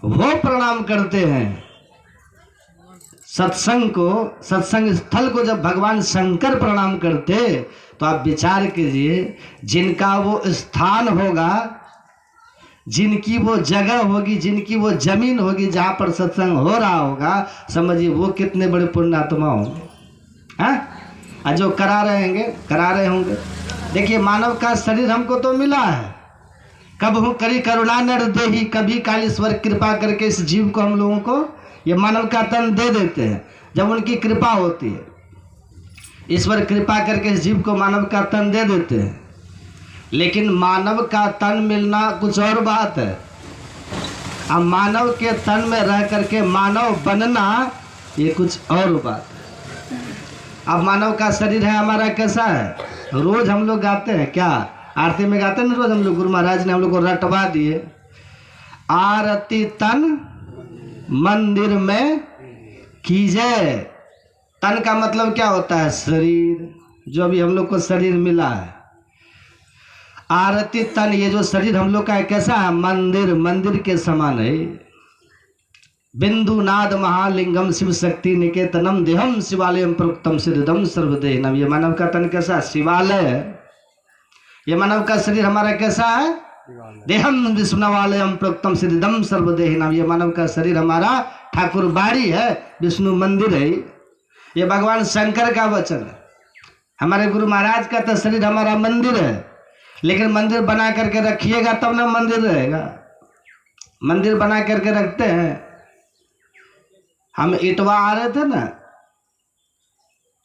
वो प्रणाम करते हैं, सत्संग को, सत्संग स्थल को जब भगवान शंकर प्रणाम करते, तो आप विचार कीजिए, जिनका वो स्थान होगा, जिनकी वो जगह होगी, जिनकी वो जमीन होगी जहाँ पर सत्संग हो रहा होगा, समझिए वो कितने बड़े पुण्यात्मा होंगे। हाँ, जो करा रहे होंगे। देखिए, मानव का शरीर हमको तो मिला है, कब हूँ करी करुणा नर देही, कभी कालीश्वर कृपा करके इस जीव को, हम लोगों को ये मानव का तन दे देते हैं जब उनकी कृपा होती है। ईश्वर कृपा करके इस जीव को मानव का तन दे देते हैं, लेकिन मानव का तन मिलना कुछ और बात है, अब मानव के तन में रह करके मानव बनना ये कुछ और बात है। अब मानव का शरीर है हमारा कैसा है, रोज हम लोग गाते हैं, क्या आरती में गाते हैं ना रोज हम लोग, गुरु महाराज ने हम लोग को रटवा दिए, आरती तन मंदिर में कीजिए। तन का मतलब क्या होता है? शरीर, जो अभी हम लोग को शरीर मिला है। आरती तन, ये जो शरीर हम लोग का है कैसा है? मंदिर के समान है। बिंदु नाद महालिंगम शिव शक्ति निकेतनम देहम शिवालयम प्रोक्तम सिद्धम सर्वदेहनम। ये मानव का तन कैसा? शिवालय है। ये मानव का शरीर हमारा कैसा है? देहम विष्णुवालयम प्रोक्तम सिद्धम सर्वदेहनम। ये मानव का शरीर हमारा ठाकुर बाड़ी है, विष्णु मंदिर है। ये भगवान शंकर का वचन है। हमारे गुरु महाराज का तो शरीर हमारा मंदिर है, लेकिन मंदिर बना करके रखिएगा तब ना मंदिर रहेगा। मंदिर बना करके रखते हैं। हम इटवा आ रहे थे ना,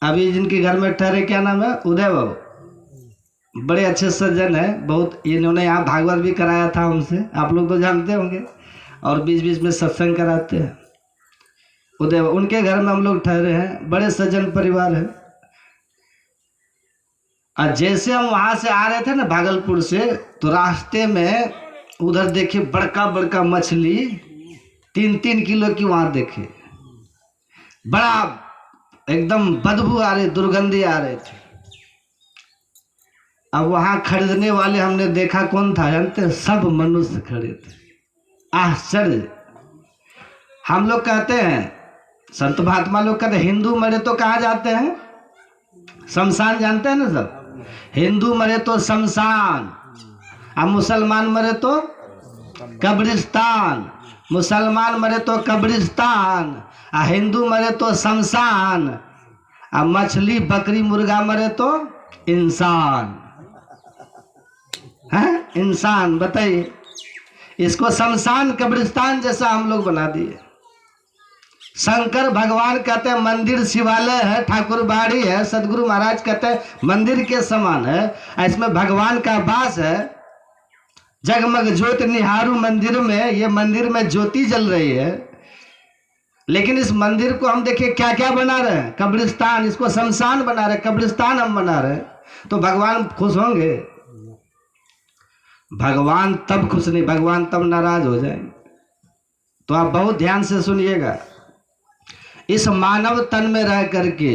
अभी जिनके घर में ठहरे, क्या नाम है? उदय बाबू, बड़े अच्छे सज्जन है बहुत। इन्होंने यहाँ भागवत भी कराया था हमसे, आप लोग तो जानते होंगे, और बीच बीच में सत्संग कराते हैं। उदय, उनके घर में हम लोग ठहरे हैं, बड़े सज्जन परिवार है। और जैसे हम वहाँ से आ रहे थे ना भागलपुर से, तो रास्ते में उधर देखे बड़का बड़का मछली 3-3 किलो की वहाँ देखे, बड़ा एकदम बदबू आ रही, दुर्गंधी आ रही थी। अब वहाँ खरीदने वाले हमने देखा कौन था जानते? सब मनुष्य खड़े थे। आश्चर्य। हम लोग कहते हैं, संत महात्मा लोग कहते हैं, हिंदू मरे तो कहाँ जाते हैं? शमशान, जानते हैं ना सब? हिंदू मरे तो शमशान, और मुसलमान मरे तो कब्रिस्तान। मुसलमान मरे तो कब्रिस्तान, और हिंदू मरे तो शमशान, और मछली बकरी मुर्गा मरे तो इंसान। है इंसान, बताइए, इसको शमशान कब्रिस्तान जैसा हम लोग बना दिए। शंकर भगवान कहते हैं मंदिर शिवालय है, ठाकुर बाड़ी है। सदगुरु महाराज कहते हैं मंदिर के समान है, इसमें भगवान का वास है। जगमग ज्योति निहारू मंदिर में, ये मंदिर में ज्योति जल रही है, लेकिन इस मंदिर को हम देखिए क्या क्या बना रहे हैं? कब्रिस्तान। इसको शमशान बना रहे, कब्रिस्तान हम बना रहे, तो भगवान खुश होंगे? भगवान तब खुश नहीं, भगवान तब नाराज हो जाएंगे। तो आप बहुत ध्यान से सुनिएगा, इस मानव तन में रह करके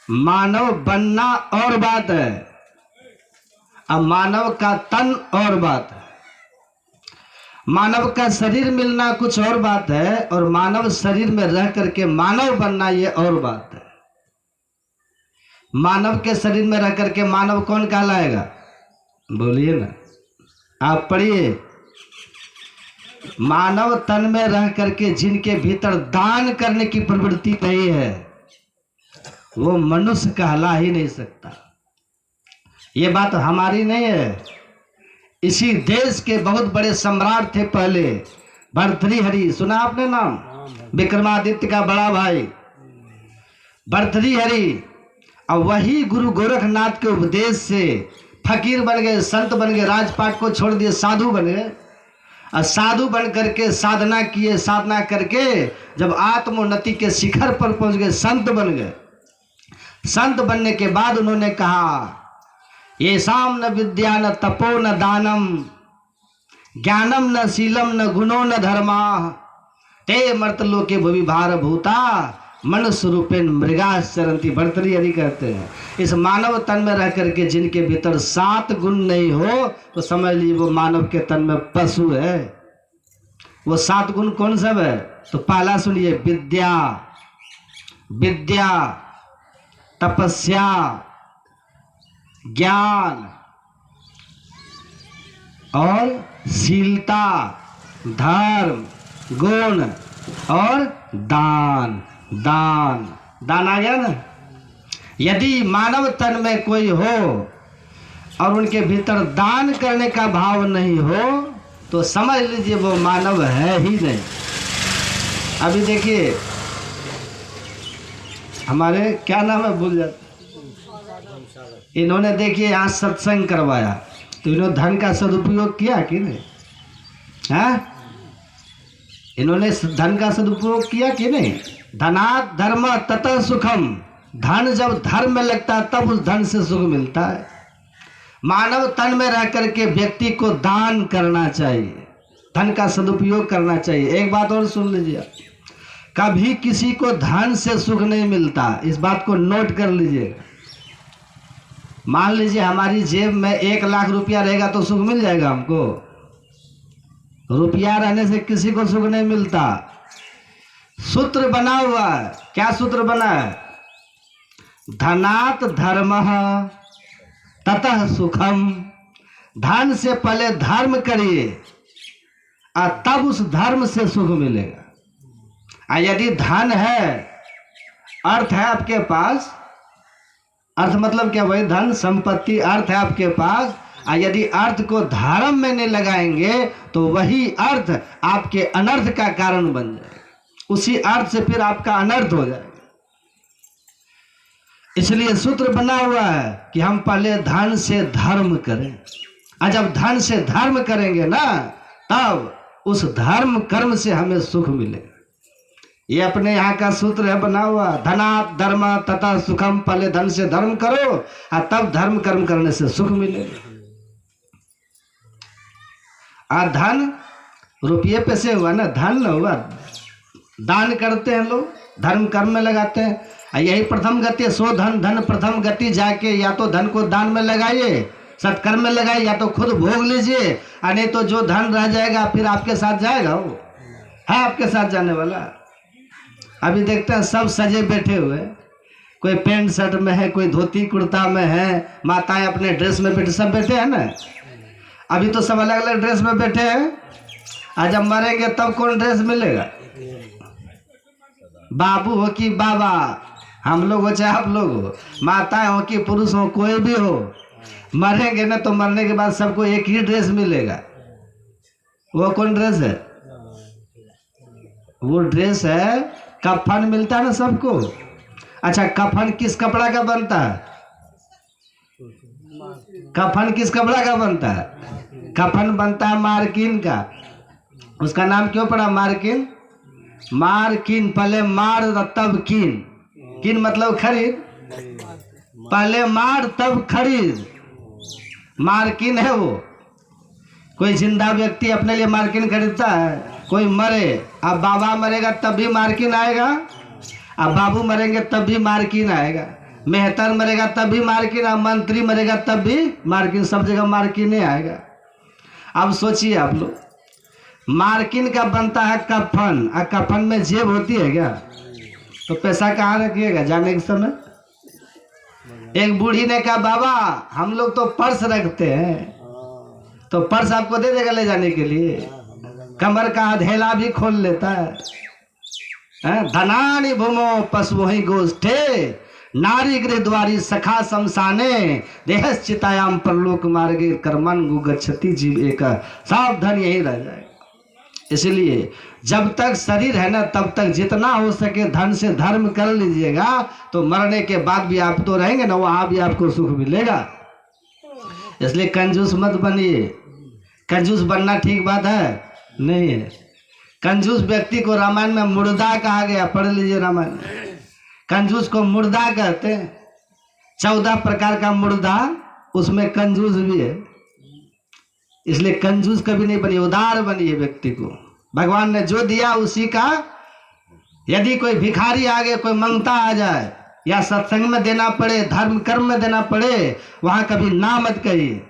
मानव बनना और बात है, अब मानव का तन और बात है। मानव का शरीर मिलना कुछ और बात है, और मानव शरीर में रह करके मानव बनना ये और बात है। मानव के शरीर में रह करके मानव कौन कहलाएगा? बोलिए ना, आप पढ़िए। मानव तन में रह करके जिनके भीतर दान करने की प्रवृत्ति नहीं है, वो मनुष्य कहला ही नहीं सकता। ये बात हमारी नहीं है। इसी देश के बहुत बड़े सम्राट थे पहले, भर्तृहरि, सुना आपने नाम? विक्रमादित्य का बड़ा भाई भर्तृहरि। और वही गुरु गोरखनाथ के उपदेश से फकीर बन गए, संत बन गए, राजपाट को छोड़ दिए, साधु बन गए। और साधु बन करके साधना किए, साधना करके जब आत्मोन्नति के शिखर पर पहुंच गए, संत बन गए। संत बनने के बाद उन्होंने कहा, ये शाम न विद्या न तपो न दानम, ज्ञानम न शीलम न गुणो न धर्मा, ते मर्तलोके भुवि भार भूता, मनुष्य रूपेण मृगाश्चरन्ति। भर्तृहरि कहते हैं, इस मानव तन में रह करके जिनके भीतर 7 गुण नहीं हो, तो समझ लीजिए वो मानव के तन में पशु है। वो 7 गुण कौन सब है? तो पहला सुनिए, विद्या, विद्या, तपस्या, ज्ञान और शीलता, धर्म, गुण और दान। दान, दान आ गया ना। यदि मानव तन में कोई हो और उनके भीतर दान करने का भाव नहीं हो, तो समझ लीजिए वो मानव है ही नहीं। अभी देखिए, हमारे क्या नाम है, भूल जाते, इन्होंने देखिए यहाँ सत्संग करवाया, तो इन्होंने धन का सदुपयोग किया कि नहीं? हाँ, इन्होंने धन का सदुपयोग किया कि नहीं? धनात् धर्म ततः सुखम। धन जब धर्म में लगता है तब उस धन से सुख मिलता है। मानव तन में रह करके व्यक्ति को दान करना चाहिए, धन का सदुपयोग करना चाहिए। एक बात और सुन लीजिए, कभी किसी को धन से सुख नहीं मिलता, इस बात को नोट कर लीजिए। मान लीजिए हमारी जेब में 1 लाख रुपया रहेगा तो सुख मिल जाएगा हमको? रुपया रहने से किसी को सुख नहीं मिलता। सूत्र बना हुआ है, क्या सूत्र बना है? धनात् धर्मः ततः सुखम। धन से पहले धर्म करिए और तब उस धर्म से सुख मिलेगा। और यदि धन है, अर्थ है आपके पास, अर्थ मतलब क्या? वही धन, संपत्ति, अर्थ है आपके पास, और यदि अर्थ को धर्म में नहीं लगाएंगे तो वही अर्थ आपके अनर्थ का कारण बन जाएगा। उसी अर्थ से फिर आपका अनर्थ हो जाएगा। इसलिए सूत्र बना हुआ है कि हम पहले धन से धर्म करें, और जब धन से धर्म करेंगे ना, तब उस धर्म कर्म से हमें सुख मिलेगा। ये अपने यहाँ का सूत्र है बना हुआ, धनात् धर्म तथा सुखम। पहले धन से धर्म करो और तब धर्म कर्म करने से सुख मिलेगा। और धन रुपये पे से हुआ ना, धन न हुआ। दान करते हैं लोग, धर्म कर्म में लगाते हैं। यही प्रथम गति, सो धन धन प्रथम गति। जाके या तो धन को दान में लगाइए, सत्कर्म में लगाइए, या तो खुद भोग लीजिए, और नहीं तो जो धन रह जाएगा फिर आपके साथ जाएगा, वो है आपके साथ जाने वाला। अभी देखते हैं सब सजे बैठे हुए, कोई पैंट शर्ट में है, कोई धोती कुर्ता में है, माताएं अपने ड्रेस में बैठे, सब बैठे हैं ना। अभी तो सब अलग अलग ड्रेस में बैठे हैं, और जब मरेंगे तब कौन ड्रेस मिलेगा? बाबू हो कि बाबा, हम लोग हो चाहे आप लोग हो, माताएं हो कि पुरुष हो, कोई भी हो, मरेंगे ना तो मरने के बाद सबको एक ही ड्रेस मिलेगा। वो कौन ड्रेस है? वो ड्रेस है, कफन मिलता है ना सबको। अच्छा, कफन किस कपड़ा का बनता है? कफन किस कपड़ा का बनता है? कफन बनता है मार्किन का। उसका नाम क्यों पड़ा मार्किन? मार्किन, पहले मार तब किन। किन मतलब खरीद, पहले मार तब खरीद, मार्किन है वो। कोई जिंदा व्यक्ति अपने लिए मार्किन खरीदता है? कोई मरे, अब बाबा मरेगा तब भी मार्किन आएगा, अब बाबू मरेंगे तब भी मार्किन आएगा, मेहतर मरेगा तब भी मार्किन, अब मंत्री मरेगा तब भी मार्किन, सब जगह मार्किन ही आएगा। अब सोचिए आप लोग, मार्किन का बनता है कफन, और कफन में जेब होती है क्या? तो पैसा कहाँ रखिएगा जाने के समय? एक बूढ़ी ने कहा बाबा हम लोग तो पर्स रखते हैं, तो पर्स आपको दे देगा ले जाने के लिए? कमर का अधेला भी खोल लेता है। धनानि भूमो पशु ही गोष्ठे नारी गृह द्वारी सखा शमशाने देहश्चितायाम परलोक मार्गे कर्मन गुगच्छति जीव एक, सब धन यही रह जाएगा। इसलिए जब तक शरीर है ना तब तक जितना हो सके धन से धर्म कर लीजिएगा, तो मरने के बाद भी आप तो रहेंगे ना, वहां भी आपको सुख मिलेगा। इसलिए कंजूस मत बनिए। कंजूस बनना ठीक बात है नहीं है। कंजूस व्यक्ति को रामायण में मुर्दा कहा गया, पढ़ लीजिए रामायण। कंजूस को मुर्दा कहते हैं। 14 प्रकार का मुर्दा, उसमें कंजूस भी है। इसलिए कंजूस कभी नहीं बनिए, उदार बनिए। व्यक्ति को भगवान ने जो दिया उसी का, यदि कोई भिखारी आ गए, कोई मंगता आ जाए, या सत्संग में देना पड़े, धर्म कर्म में देना पड़े, वहां कभी ना मत कहिए।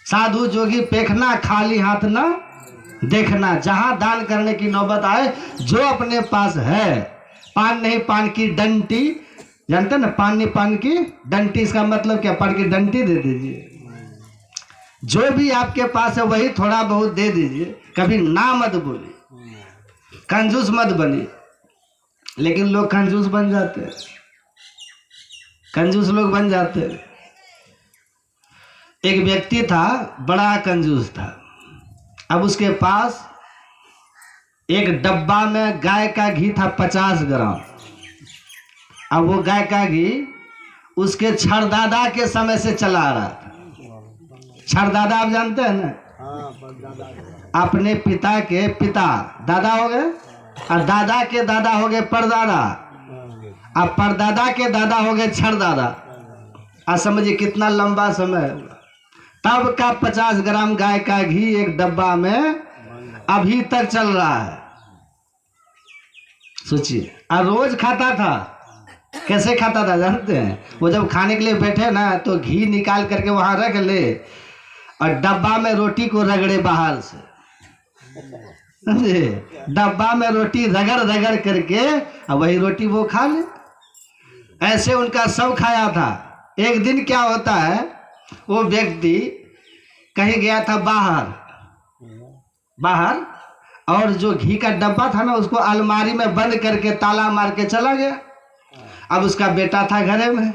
साधु जोगी पेखना, खाली हाथ ना देखना। जहां दान करने की नौबत आए, जो अपने पास है, पान नहीं पान की डंटी, जानते ना, पान नहीं पान की डंटी, इसका मतलब क्या? पान की डंटी दे दीजिए। जो भी आपके पास है वही थोड़ा बहुत दे दीजिए, कभी ना मत बोलिए, कंजूस मत बनिए। लेकिन लोग कंजूस बन जाते हैं, कंजूस लोग बन जाते हैं। एक व्यक्ति था, बड़ा कंजूस था। अब उसके पास एक डब्बा में गाय का घी था 50 ग्राम। अब वो गाय का घी उसके छरदादा के समय से चला आ रहा था। छरदादा आप जानते हैं ना? अपने पिता के पिता दादा हो गए, और दादा के दादा हो गए परदादा, अब परदादा के दादा हो गए छरदादा। आप समझिए कितना लंबा समय। तब का 50 ग्राम गाय का घी एक डब्बा में अभी तक चल रहा है। सोचिए, और रोज खाता था। कैसे खाता था जानते हैं? वो जब खाने के लिए बैठे ना, तो घी निकाल करके वहां रख ले, और डब्बा में रोटी को रगड़े बाहर से। डब्बा में रोटी रगड़ रगड़ करके, और वही रोटी वो खा ले। ऐसे उनका सब खाया था। एक दिन क्या होता है, वो व्यक्ति कहीं गया था बाहर, और जो घी का डब्बा था ना, उसको अलमारी में बंद करके ताला मार के चला गया। अब उसका बेटा था घर में,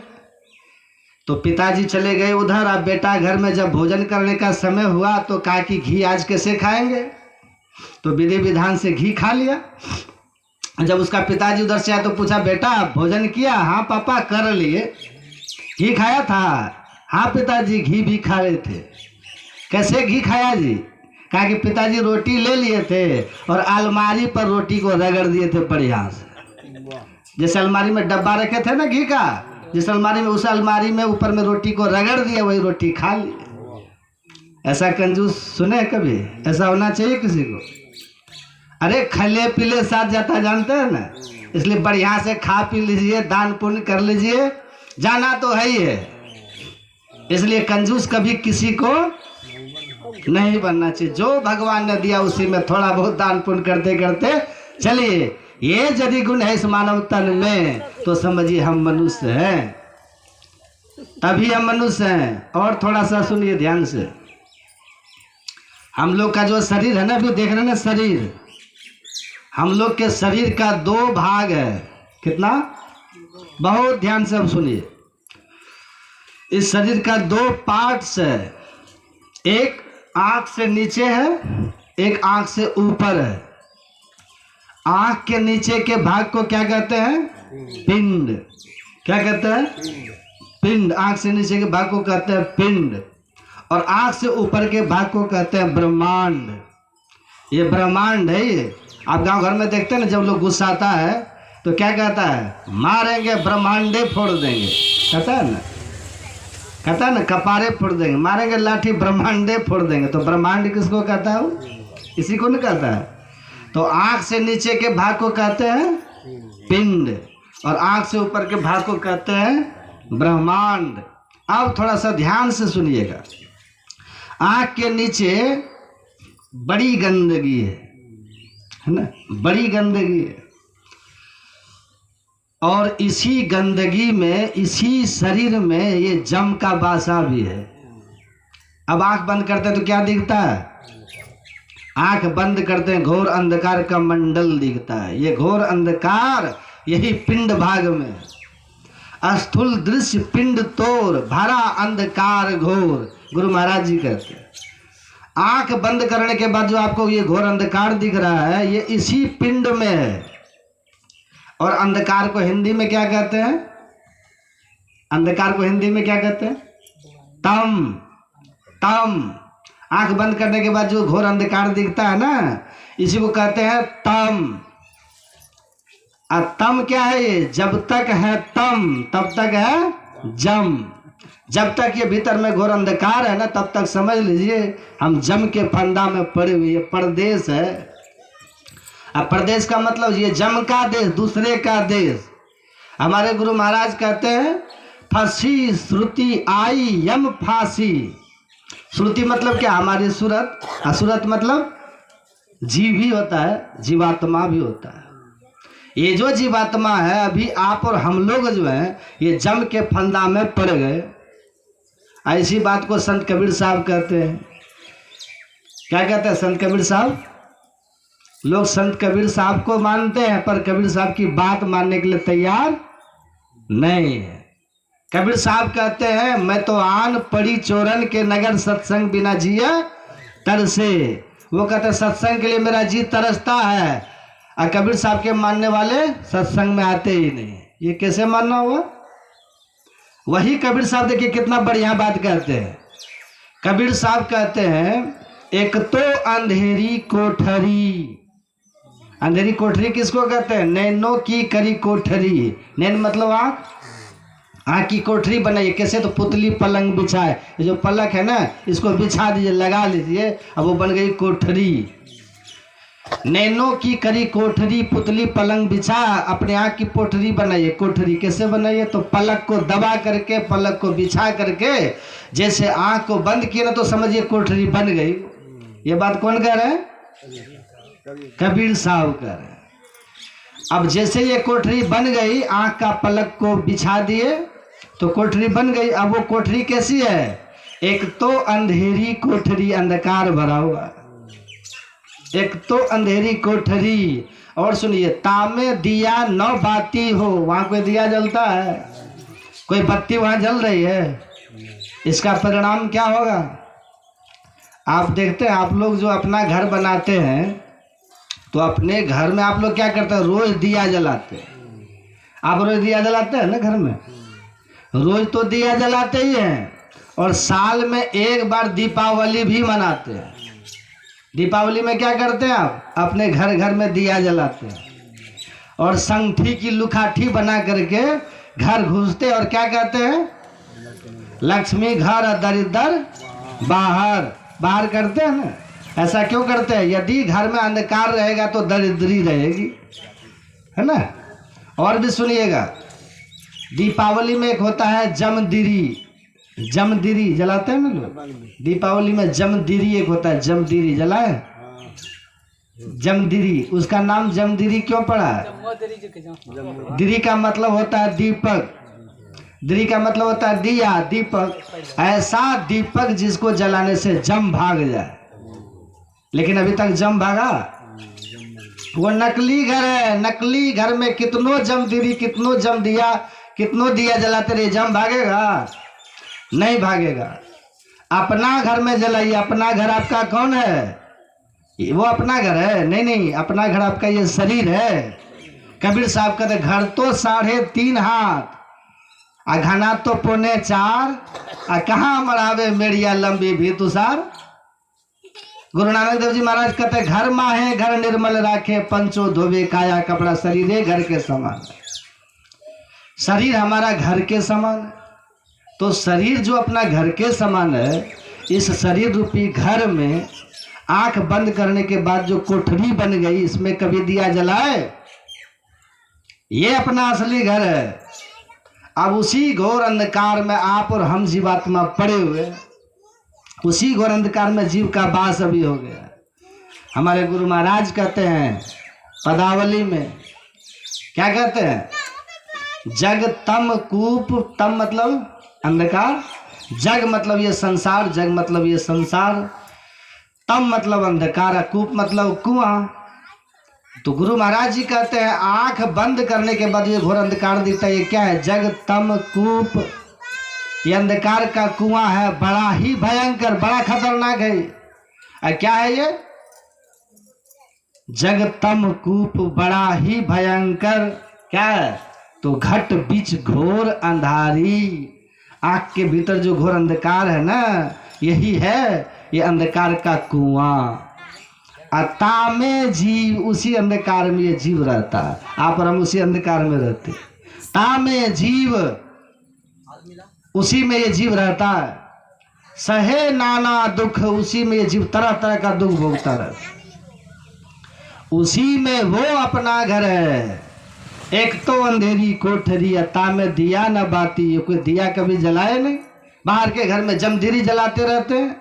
तो पिताजी चले गए उधर। अब बेटा घर में जब भोजन करने का समय हुआ, तो कहा कि घी आज कैसे खाएंगे, तो विधि विधान से घी खा लिया। जब उसका पिताजी उधर से आया तो पूछा, बेटा भोजन किया? हाँ पापा कर लिए। घी खाया था? हाँ पिताजी घी भी खा रहे थे। कैसे घी खाया जी? कहा कि पिताजी रोटी ले लिए थे, और अलमारी पर रोटी को रगड़ दिए थे बढ़िया से। जैसे अलमारी में डब्बा रखे थे ना घी का, जिस अलमारी में, उस अलमारी में ऊपर में रोटी को रगड़ दिया, वही रोटी खा ली। ऐसा कंजूस सुने कभी? ऐसा होना चाहिए किसी को? अरे खले पीले साथ जाता, जानते हैं ना? इसलिए बढ़िया से खा पी लीजिए, दान पुण्य कर लीजिए, जाना तो है ही है। इसलिए कंजूस कभी किसी को नहीं बनना चाहिए। जो भगवान ने दिया उसी में थोड़ा बहुत दान पुण्य करते करते चलिए। ये यदि गुण है इस मानव तन में, तो समझिए हम मनुष्य हैं, तभी हम मनुष्य हैं। और थोड़ा सा सुनिए ध्यान से। हम लोग का जो शरीर है ना, अभी देख रहे हैं ना शरीर, हम लोग के शरीर का 2 भाग है। कितना? बहुत ध्यान से अब सुनिए। इस शरीर का 2 पार्ट्स है। एक आंख से नीचे है, एक आंख से ऊपर है। आंख के नीचे के भाग को क्या कहते हैं? पिंड। क्या कहते हैं? पिंड। आंख से नीचे के भाग को कहते हैं पिंड, और आंख से ऊपर के भाग को कहते हैं ब्रह्मांड। ये ब्रह्मांड है। ये आप गांव घर में देखते हैं ना, जब लोग गुस्सा आता है तो क्या कहता है? मारेंगे ब्रह्मांडे फोड़ देंगे, कहता है ना? कहता है ना, कपारे फोड़ देंगे, मारेंगे लाठी ब्रह्मांडे फोड़ देंगे। तो ब्रह्मांड किसको कहता है? इसी को नहीं कहता है। तो आंख से नीचे के भाग को कहते हैं पिंड, और आंख से ऊपर के भाग को कहते हैं ब्रह्मांड। अब थोड़ा सा ध्यान से सुनिएगा। आंख के नीचे बड़ी गंदगी है ना, बड़ी गंदगी है। और इसी गंदगी में, इसी शरीर में ये जम का बासा भी है। अब आंख बंद करते हैं तो क्या दिखता है? आंख बंद करते हैं, घोर अंधकार का मंडल दिखता है। ये घोर अंधकार यही पिंड भाग में, स्थूल दृश्य पिंड तोर, भरा अंधकार घोर, गुरु महाराज जी कहते हैं। आंख बंद करने के बाद जो आपको ये घोर अंधकार दिख रहा है, ये इसी पिंड में है। और अंधकार को हिंदी में क्या कहते हैं? अंधकार को हिंदी में क्या कहते हैं? तम। तम। आंख बंद करने के बाद जो घोर अंधकार दिखता है ना, इसी को कहते हैं तम। और तम क्या है? ये जब तक है तम तब तक है जम। जब तक ये भीतर में घोर अंधकार है ना, तब तक समझ लीजिए हम जम के फंदा में पड़े हुए। ये परदेश है। अब परदेश का मतलब ये जम का देश, दूसरे का देश। हमारे गुरु महाराज कहते हैं फंसी श्रुति आई यम फांसी। श्रुति मतलब क्या? हमारी सूरत। असुरत मतलब जीव भी होता है, जीवात्मा भी होता है। ये जो जीवात्मा है, अभी आप और हम लोग जो हैं, ये जम के फंदा में पड़ गए। ऐसी बात को संत कबीर साहब कहते हैं। क्या कहते हैं संत कबीर साहब? लोग संत कबीर साहब को मानते हैं, पर कबीर साहब की बात मानने के लिए तैयार नहीं है। कबीर साहब कहते हैं मैं तो आन पड़ी चोरन के नगर, सत्संग बिना जिया तरसे। वो कहते हैं सत्संग के लिए मेरा जी तरसता है। और कबीर साहब के मानने वाले सत्संग में आते ही नहीं। ये कैसे मानना हुआ? वही कबीर साहब देखिए कितना बढ़िया बात कहते हैं। कबीर साहब कहते हैं एक तो अंधेरी कोठरी। अंधेरी कोठरी किसको कहते हैं? नैनों की करी कोठरी। नैन मतलब आँख। आँख की कोठरी बनाइए कैसे? तो पुतली पलंग बिछाए। ये जो पलक है ना, इसको बिछा दीजिए, लगा लीजिए, अब वो बन गई कोठरी। नैनों की करी कोठरी, पुतली पलंग बिछा, अपने आँख की पोठरी बनाइए। कोठरी कैसे बनाइए? तो पलक को दबा करके, पलक को बिछा करके, जैसे आँख को बंद किए ना, तो समझिए कोठरी बन गई। ये बात कौन कह रहे हैं? कबीर साहब कह रहे हैं। अब जैसे ये कोठरी बन गई, आँख का पलक को बिछा दिए तो कोठरी बन गई। अब वो कोठरी कैसी है? एक तो अंधेरी कोठरी, अंधकार भरा हुआ। एक तो अंधेरी कोठरी। और सुनिए, तामे दिया न बाती हो। वहां कोई दिया जलता है? कोई बत्ती वहां जल रही है? इसका परिणाम क्या होगा? आप देखते हैं, आप लोग जो अपना घर बनाते हैं, तो अपने घर में आप लोग क्या करते हैं? रोज दिया जलाते हैं। आप रोज दिया जलाते हैं ना घर में? रोज तो दिया जलाते ही हैं। और साल में एक बार दीपावली भी मनाते हैं। दीपावली में क्या करते हैं? आप अपने घर घर में दिया जलाते हैं और संगठी की लुखाठी बना करके घर घुसते, और क्या कहते हैं? लक्ष्मी घर और दरिद्र बाहर। बाहर करते हैं ना। ऐसा क्यों करते हैं? यदि घर में अंधकार रहेगा तो दरिद्री रहेगी, है ना। और भी सुनिएगा, दीपावली में एक होता है जमदिरी। जमदिरी जलाते हैं ना लोग। दीपावली में जमदिरी एक होता है। जमदिरी जलाए? जमदिरी, उसका नाम जमदिरी क्यों पड़ा है? दिरी का मतलब होता है दीपक। दिरी का मतलब होता है दिया, दीपक। ऐसा दीपक जिसको जलाने से जम भाग जाए। लेकिन अभी तक जम भागा? वो नकली घर है। नकली घर में कितनों जमदिरी, कितनों जम दिया, कितनों दिया जलाते रहे, जम भागेगा? नहीं भागेगा। अपना घर में जलाइए। अपना घर आपका कौन है? वो अपना घर है? नहीं नहीं, अपना घर आपका ये शरीर है। कबीर साहब कहते घर तो 3.5 हाथ, घना तो 4.25, कहाँ मरावे मेरिया लंबी भी तुषार। गुरु नानक देव जी महाराज कहते घर माहे घर निर्मल राखे, पंचो धोवे काया कपड़ा, शरीर घर के समान। शरीर हमारा घर के समान है। तो शरीर जो अपना घर के समान है, इस शरीर रूपी घर में आंख बंद करने के बाद जो कोठरी बन गई, इसमें कभी दिया जलाए? ये अपना असली घर है। अब उसी घोर अंधकार में आप और हम जीवात्मा पड़े हुए, उसी घोर अंधकार में जीव का वास अभी हो गया। हमारे गुरु महाराज कहते हैं पदावली में, क्या कहते हैं? जग तम कूप, तम मतलब अंधकार, जग मतलब ये संसार, जग मतलब ये संसार, तम मतलब अंधकार, कूप मतलब कुआं। तो गुरु महाराज जी कहते हैं आंख बंद करने के बाद ये घोर अंधकार दिखता है, ये क्या है? जग तम कूप, ये अंधकार का कुआं है, बड़ा ही भयंकर, बड़ा खतरनाक है। और क्या है ये? जग तम कूप, बड़ा ही भयंकर, क्या है? तो घट बीच घोर अंधारी, आंख के भीतर जो घोर अंधकार है ना, यही है ये अंधकार का कुआं। अता में जीव, उसी अंधकार में ये जीव रहता है। आप और हम उसी अंधकार में रहते। ता में जीव, उसी में ये जीव रहता है। सहे नाना दुख, उसी में ये जीव तरह तरह का दुख भोगता रहता। उसी में वो अपना घर है। एक तो अंधेरी कोठरी, अता में दिया न बाती, ये कोई दिया कभी जलाए नहीं। बाहर के घर में जमदीरी जलाते रहते हैं।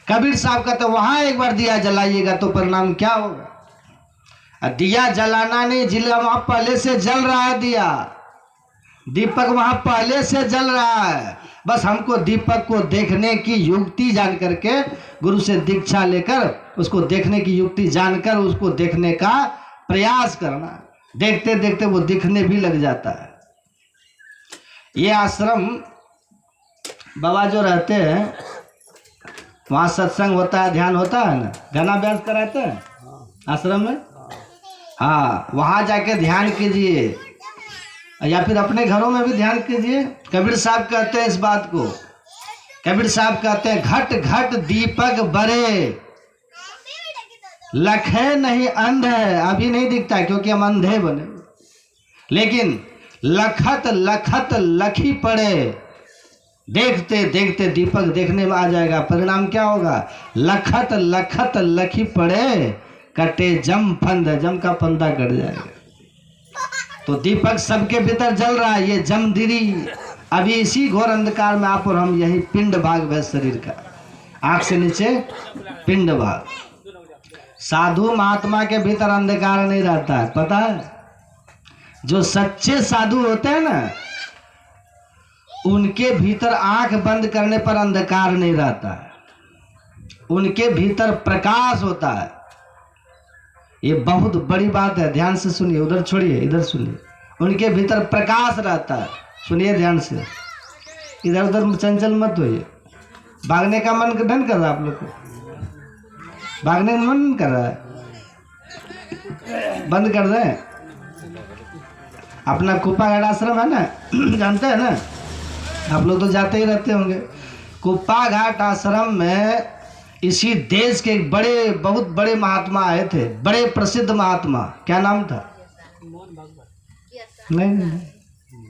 कबीर साहब कहते वहां एक बार दिया जलाइएगा तो परिणाम क्या होगा? दिया जलाना नहीं, जिला वहां पहले से जल रहा है, दिया दीपक वहां पहले से जल रहा है। बस हमको दीपक को देखने की युक्ति जान करके, गुरु से दीक्षा लेकर उसको देखने की युक्ति जानकर उसको देखने का प्रयास करना। देखते देखते वो दिखने भी लग जाता है। ये आश्रम बाबा जो रहते हैं वहाँ सत्संग होता है, ध्यान होता है ना, गाना अभ्यास कराते हैं आश्रम में। हाँ, वहाँ जाके ध्यान कीजिए, या फिर अपने घरों में भी ध्यान कीजिए। कबीर साहब कहते हैं इस बात को, कबीर साहब कहते हैं घट घट दीपक बरे, लखे नहीं अंध है। अभी नहीं दिखता क्योंकि हम अंधे बने, लेकिन लखत लखत लखी पड़े, देखते देखते दीपक देखने में आ जाएगा। परिणाम क्या होगा? लखत लखत लखी पड़े, कटे जम फंद, जम का फंदा कट जाएगा। तो दीपक सबके भीतर जल रहा है, ये जमदीरी। अभी इसी घोर अंधकार में आप और हम, यही पिंड भाग है शरीर का, आंख से नीचे पिंड भाग। साधु महात्मा के भीतर अंधकार नहीं रहता है, पता है? जो सच्चे साधु होते हैं ना, उनके भीतर आंख बंद करने पर अंधकार नहीं रहता है, उनके भीतर प्रकाश होता है। ये बहुत बड़ी बात है, ध्यान से सुनिए, उधर छोड़िए, इधर सुनिए। उनके भीतर प्रकाश रहता है, सुनिए ध्यान से, इधर उधर चंचल मत होइए। भागने का मन नहीं कर रहा आप लोग को? भागने का मन कर रहा है? बंद कर दें। अपना कुप्पा घाट आश्रम है ना, जानते हैं ना आप लोग, तो जाते ही रहते होंगे। कुप्पा घाट आश्रम में इसी देश के एक बड़े, बहुत बड़े महात्मा आए थे, बड़े प्रसिद्ध महात्मा। क्या नाम था? नहीं,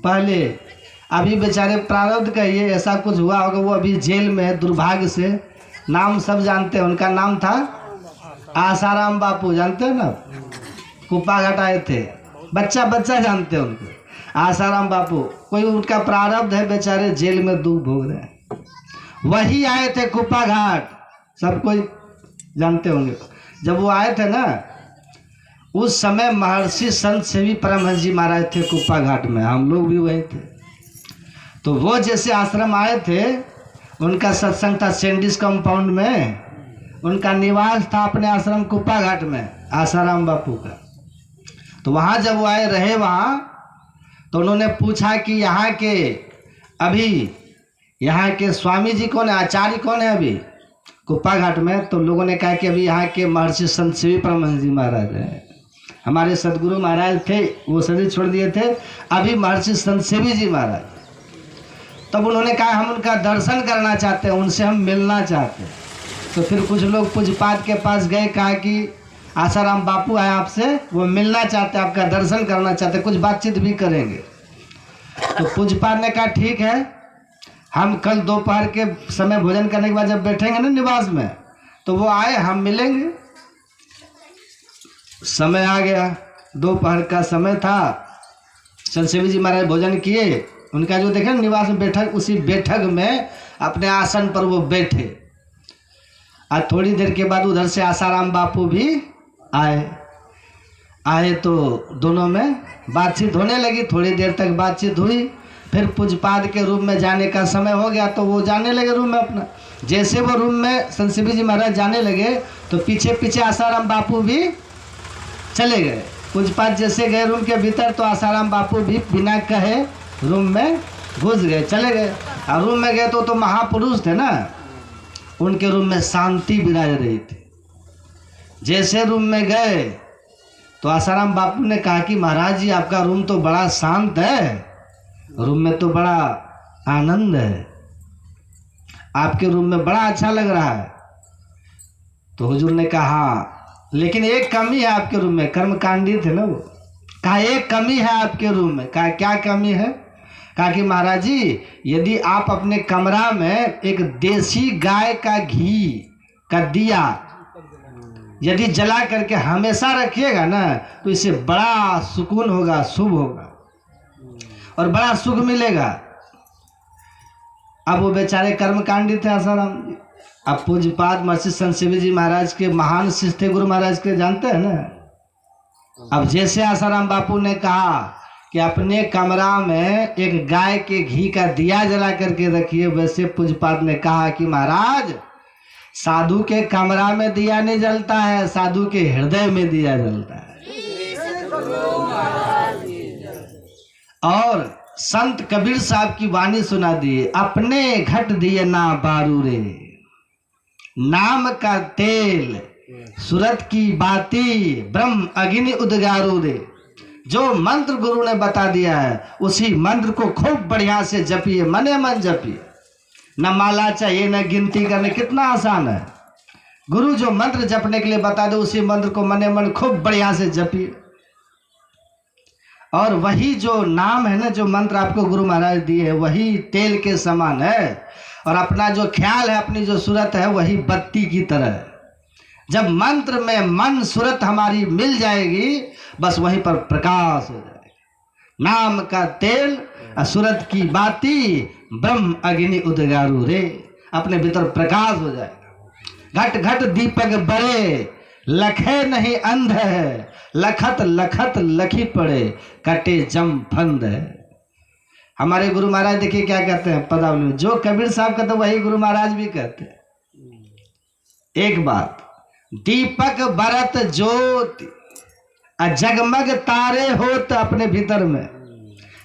पहले, अभी बेचारे प्रारब्ध कहिए ऐसा कुछ हुआ होगा, वो अभी जेल में है दुर्भाग्य से। नाम सब जानते हैं, उनका नाम था आसाराम बापू, जानते हैं ना? कुप्पा घाट आए थे, बच्चा बच्चा जानते हैं उनको, आसाराम बापू। कोई उनका प्रारब्ध है, बेचारे जेल में दुख भोग रहे हैं। वही आए थे कुप्पा घाट, सब कोई जानते होंगे। जब वो आए थे ना, उस समय महर्षि संत सेवी परमहंस जी महाराज थे कुप्पा घाट में, हम लोग भी वही थे। तो वो जैसे आश्रम आए थे, उनका सत्संग था सेंडिस कंपाउंड में, उनका निवास था अपने आश्रम कुप्पा घाट में, आसाराम बापू का। तो वहाँ जब वो आए रहे वहाँ, तो उन्होंने पूछा कि यहाँ के, अभी यहाँ के स्वामी जी कौन है, आचार्य कौन है अभी कुप्पा घाट में? तो लोगों ने कहा कि अभी यहाँ के महर्षि संत सेवी परमहंस जी महाराज हैं, हमारे सदगुरु महाराज थे, वो शरीर छोड़ दिए थे, अभी महर्षि संत सेवी जी महाराज। तब उन्होंने कहा हम उनका दर्शन करना चाहते हैं, उनसे हम मिलना चाहते हैं। तो फिर कुछ लोग पूज्यपाद के पास गए, कहा कि आसाराम बापू आए आपसे, वो मिलना चाहते हैं, आपका दर्शन करना चाहते हैं, कुछ बातचीत भी करेंगे। तो पूज्यपाद ने कहा ठीक है, हम कल दोपहर के समय भोजन करने के बाद जब बैठेंगे ना निवास में, तो वो आए, हम मिलेंगे। समय आ गया, दोपहर का समय था, संत सेवी जी महाराज भोजन किए, उनका जो देखे निवास में बैठक, उसी बैठक में अपने आसन पर वो बैठे। आज थोड़ी देर के बाद उधर से आसाराम बापू भी आए तो दोनों में बातचीत होने लगी। थोड़ी देर तक बातचीत हुई, फिर पूज्यपाद के रूम में जाने का समय हो गया तो वो जाने लगे रूम में अपना। जैसे वो रूम में संत शिव जी महाराज जाने लगे तो पीछे पीछे आसाराम बापू भी चले गए। पूज्यपाद जैसे गए रूम के भीतर तो आसाराम बापू भी बिना कहे रूम में घुस गए, चले गए। और रूम में गए तो महापुरुष थे ना, उनके रूम में शांति विराज रही थी। जैसे रूम में गए तो आसाराम बापू ने कहा कि महाराज जी आपका रूम तो बड़ा शांत है, रूम में तो बड़ा आनंद है, आपके रूम में बड़ा अच्छा लग रहा है। तो हुजूर ने कहा हाँ, लेकिन एक कमी है आपके रूम में। कर्मकांडी थे ना वो। कहा एक कमी है आपके रूम में। कहा क्या कमी है? कहा कि महाराज जी यदि आप अपने कमरा में एक देसी गाय का घी का दिया यदि जला करके हमेशा रखिएगा ना तो इससे बड़ा सुकून होगा, शुभ होगा और बड़ा सुख मिलेगा। अब वो बेचारे कर्मकांडी थे आसाराम जी। अब पूज्यपाद महर्षि संत शिव जी महाराज के महान शिष्य थे, गुरु महाराज के, जानते हैं ना। अब जैसे आसाराम बापू ने कहा कि अपने कमरा में एक गाय के घी का दिया जला करके रखिए, वैसे पूज्यपाद ने कहा कि महाराज साधु के कमरा में दिया नहीं जलता है, साधु के हृदय में दिया जलता है। और संत कबीर साहब की वाणी सुना दी, अपने घट दिए ना बारू रे, नाम का तेल सूरत की बाती, ब्रह्म अग्नि उद्गारू रे। जो मंत्र गुरु ने बता दिया है उसी मंत्र को खूब बढ़िया से जपिए, मने मन जपिए। न माला चाहिए न गिनती करने, कितना आसान है। गुरु जो मंत्र जपने के लिए बता दे उसी मंत्र को मने मन खूब बढ़िया से जपिए। और वही जो नाम है ना, जो मंत्र आपको गुरु महाराज दिए है, वही तेल के समान है। और अपना जो ख्याल है, अपनी जो सूरत है, वही बत्ती की तरह है। जब मंत्र में मन सूरत हमारी मिल जाएगी, बस वहीं पर प्रकाश हो जाएगा। नाम का तेल सूरत की बाती, ब्रह्म अग्नि उद्गारू रे, अपने भीतर प्रकाश हो जाएगा। घट घट दीपक बड़े, लखे नहीं अंध है, लखत लखत लखी पड़े, कटे जम फंद है। हमारे गुरु महाराज देखिए क्या कहते हैं पदावली में, जो कबीर साहब कहते हैं वही गुरु महाराज भी कहते हैं। एक बात, दीपक बरत ज्योति जगमग तारे होत अपने भीतर में,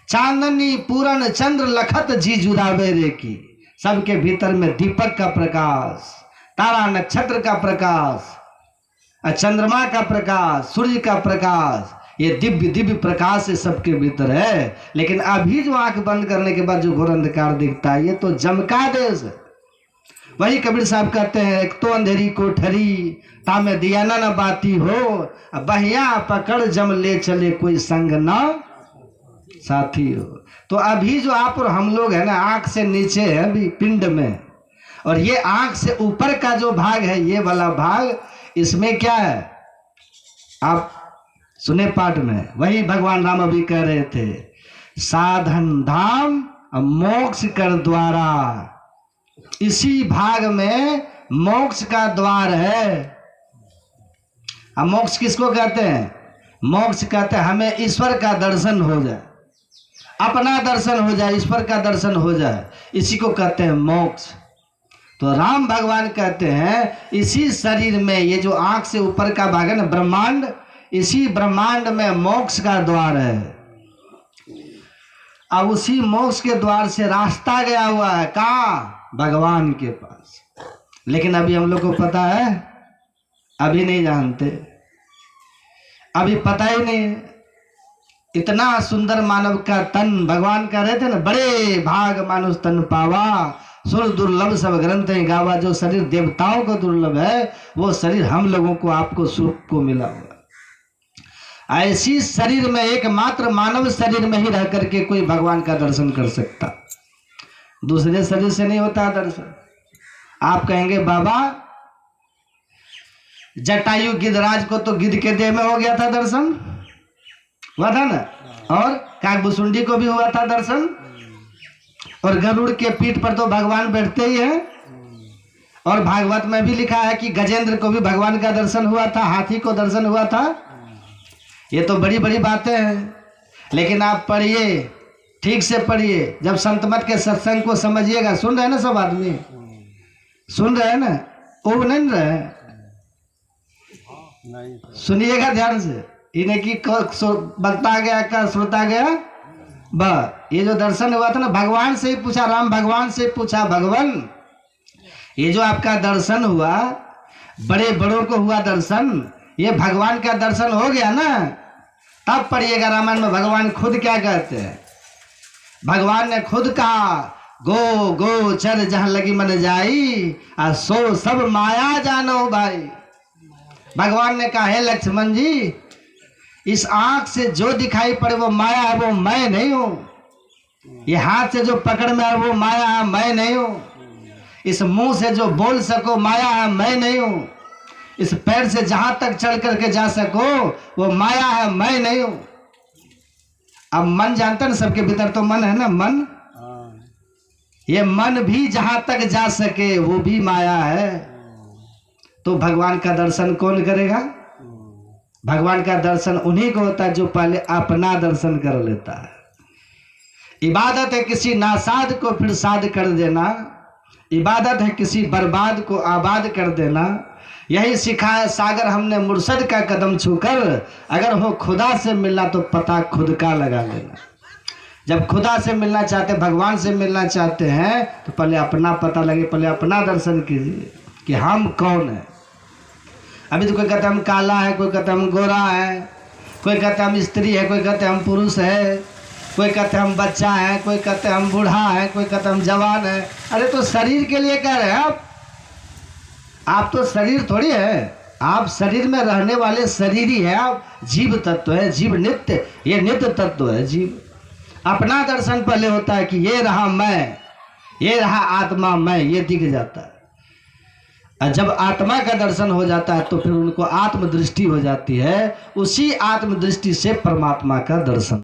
चांदनी पूरन चंद्र लखत जी जुदावे रे की। सबके भीतर में दीपक का प्रकाश, तारा नक्षत्र का प्रकाश, चंद्रमा का प्रकाश, सूर्य का प्रकाश, ये दिव्य दिव्य प्रकाश से सबके भीतर है। लेकिन अभी जो आंख बंद करने के बाद जो घोर अंधकार दिखता है, ये तो जमका देश है। वही कबीर साहब कहते हैं, एक तो अंधेरी कोठरी तामे दिया न बाती हो, बहिया पकड़ जम ले चले कोई संग ना साथी हो। तो अभी जो आप और हम लोग है ना, आंख से नीचे है अभी पिंड में, और ये आंख से ऊपर का जो भाग है, ये वाला भाग, इसमें क्या है आप सुने पाठ में, वही भगवान राम अभी कह रहे थे, साधन धाम मोक्ष कर द्वारा। इसी भाग में मोक्ष का द्वार है। अब मोक्ष किसको कहते हैं? मोक्ष कहते हैं हमें ईश्वर का दर्शन हो जाए, अपना दर्शन हो जाए, ईश्वर का दर्शन हो जाए, इसी को कहते हैं मोक्ष। तो राम भगवान कहते हैं इसी शरीर में, ये जो आंख से ऊपर का भाग है ना ब्रह्मांड, इसी ब्रह्मांड में मोक्ष का द्वार है। अब उसी मोक्ष के द्वार से रास्ता गया हुआ है, कहाँ? भगवान के पास। लेकिन अभी हम लोग को पता है? अभी नहीं जानते, अभी पता ही नहीं। इतना सुंदर मानव का तन, भगवान कह रहे थे ना, बड़े भाग मानुष तन पावा, सुर दुर्लभ सब ग्रंथ गावा। जो शरीर देवताओं को दुर्लभ है, वो शरीर हम लोगों को, आपको, सुख को मिला हुआ। ऐसी शरीर में, एकमात्र मानव शरीर में ही रह करके कोई भगवान का दर्शन कर सकता, दूसरे शरीर से नहीं होता दर्शन। आप कहेंगे बाबा जटायु गिद्धराज को तो गिद्ध के देह में हो गया था दर्शन, हुआ था ना, और काकभुसुंडी को भी हुआ था दर्शन, और गरुड़ के पीठ पर तो भगवान बैठते ही हैं। और भागवत में भी लिखा है कि गजेंद्र को भी भगवान का दर्शन हुआ था, हाथी को दर्शन हुआ था। ये तो बड़ी बड़ी बातें हैं, लेकिन आप पढ़िए, ठीक से पढ़िए, जब संत मत के सत्संग को समझिएगा। सुन रहे हैं ना सब आदमी, सुन रहे हैं ना, उब नहीं रहे, सुनिएगा ध्यान से। इन्हें की बकता गया का श्रोता गया ये जो दर्शन हुआ था ना, भगवान से ही पूछा, राम भगवान से पूछा, भगवान ये जो आपका दर्शन हुआ, बड़े बड़ों को हुआ दर्शन, ये भगवान का दर्शन हो गया ना? तब पढ़िएगा रामायण में भगवान खुद क्या कहते हैं। भगवान ने खुद कहा, गो गो चर जहां लगी मन जाई, आ सो सब माया जानो भाई। भगवान ने कहा, हे लक्ष्मण जी, इस आंख से जो दिखाई पड़े वो माया है, वो मैं नहीं हूं। ये हाथ से जो पकड़ में है वो माया है, मैं नहीं हूं। इस मुंह से जो बोल सको माया है, मैं नहीं हूं। इस पैर से जहां तक चढ़ करके जा सको वो माया है, मैं नहीं हूं। अब मन जानते ना, सबके भीतर तो मन है ना, मन, ये मन भी जहां तक जा सके वो भी माया है। तो भगवान का दर्शन कौन करेगा? भगवान का दर्शन उन्हीं को होता है जो पहले अपना दर्शन कर लेता है। इबादत है किसी नासाद को फिर साध कर देना, इबादत है किसी बर्बाद को आबाद कर देना। यही सिखाया सागर हमने मुर्शद का कदम छूकर, अगर हो खुदा से मिलना तो पता खुद का लगा लेना। जब खुदा से मिलना चाहते, भगवान से मिलना चाहते हैं, तो पहले अपना पता लगे, पहले अपना दर्शन कीजिए कि हम कौन है। अभी तो कोई कहते हम काला है, कोई कहते हम गोरा है, कोई कहते हम स्त्री है, कोई कहते हम पुरुष है, कोई कहते हम बच्चा है, कोई कहते हम बूढ़ा है, कोई कहते हम जवान है। अरे तो शरीर के लिए कह रहे हैं आप तो शरीर थोड़ी है, आप शरीर में रहने वाले शरीर ही है। आप जीव तत्व है, जीव नित्य, ये नित्य तत्व है जीव। अपना दर्शन पहले होता है कि ये रहा मैं, ये रहा आत्मा मैं, ये दिख जाता है। और जब आत्मा का दर्शन हो जाता है तो फिर उनको आत्मदृष्टि हो जाती है, उसी आत्मदृष्टि से परमात्मा का दर्शन।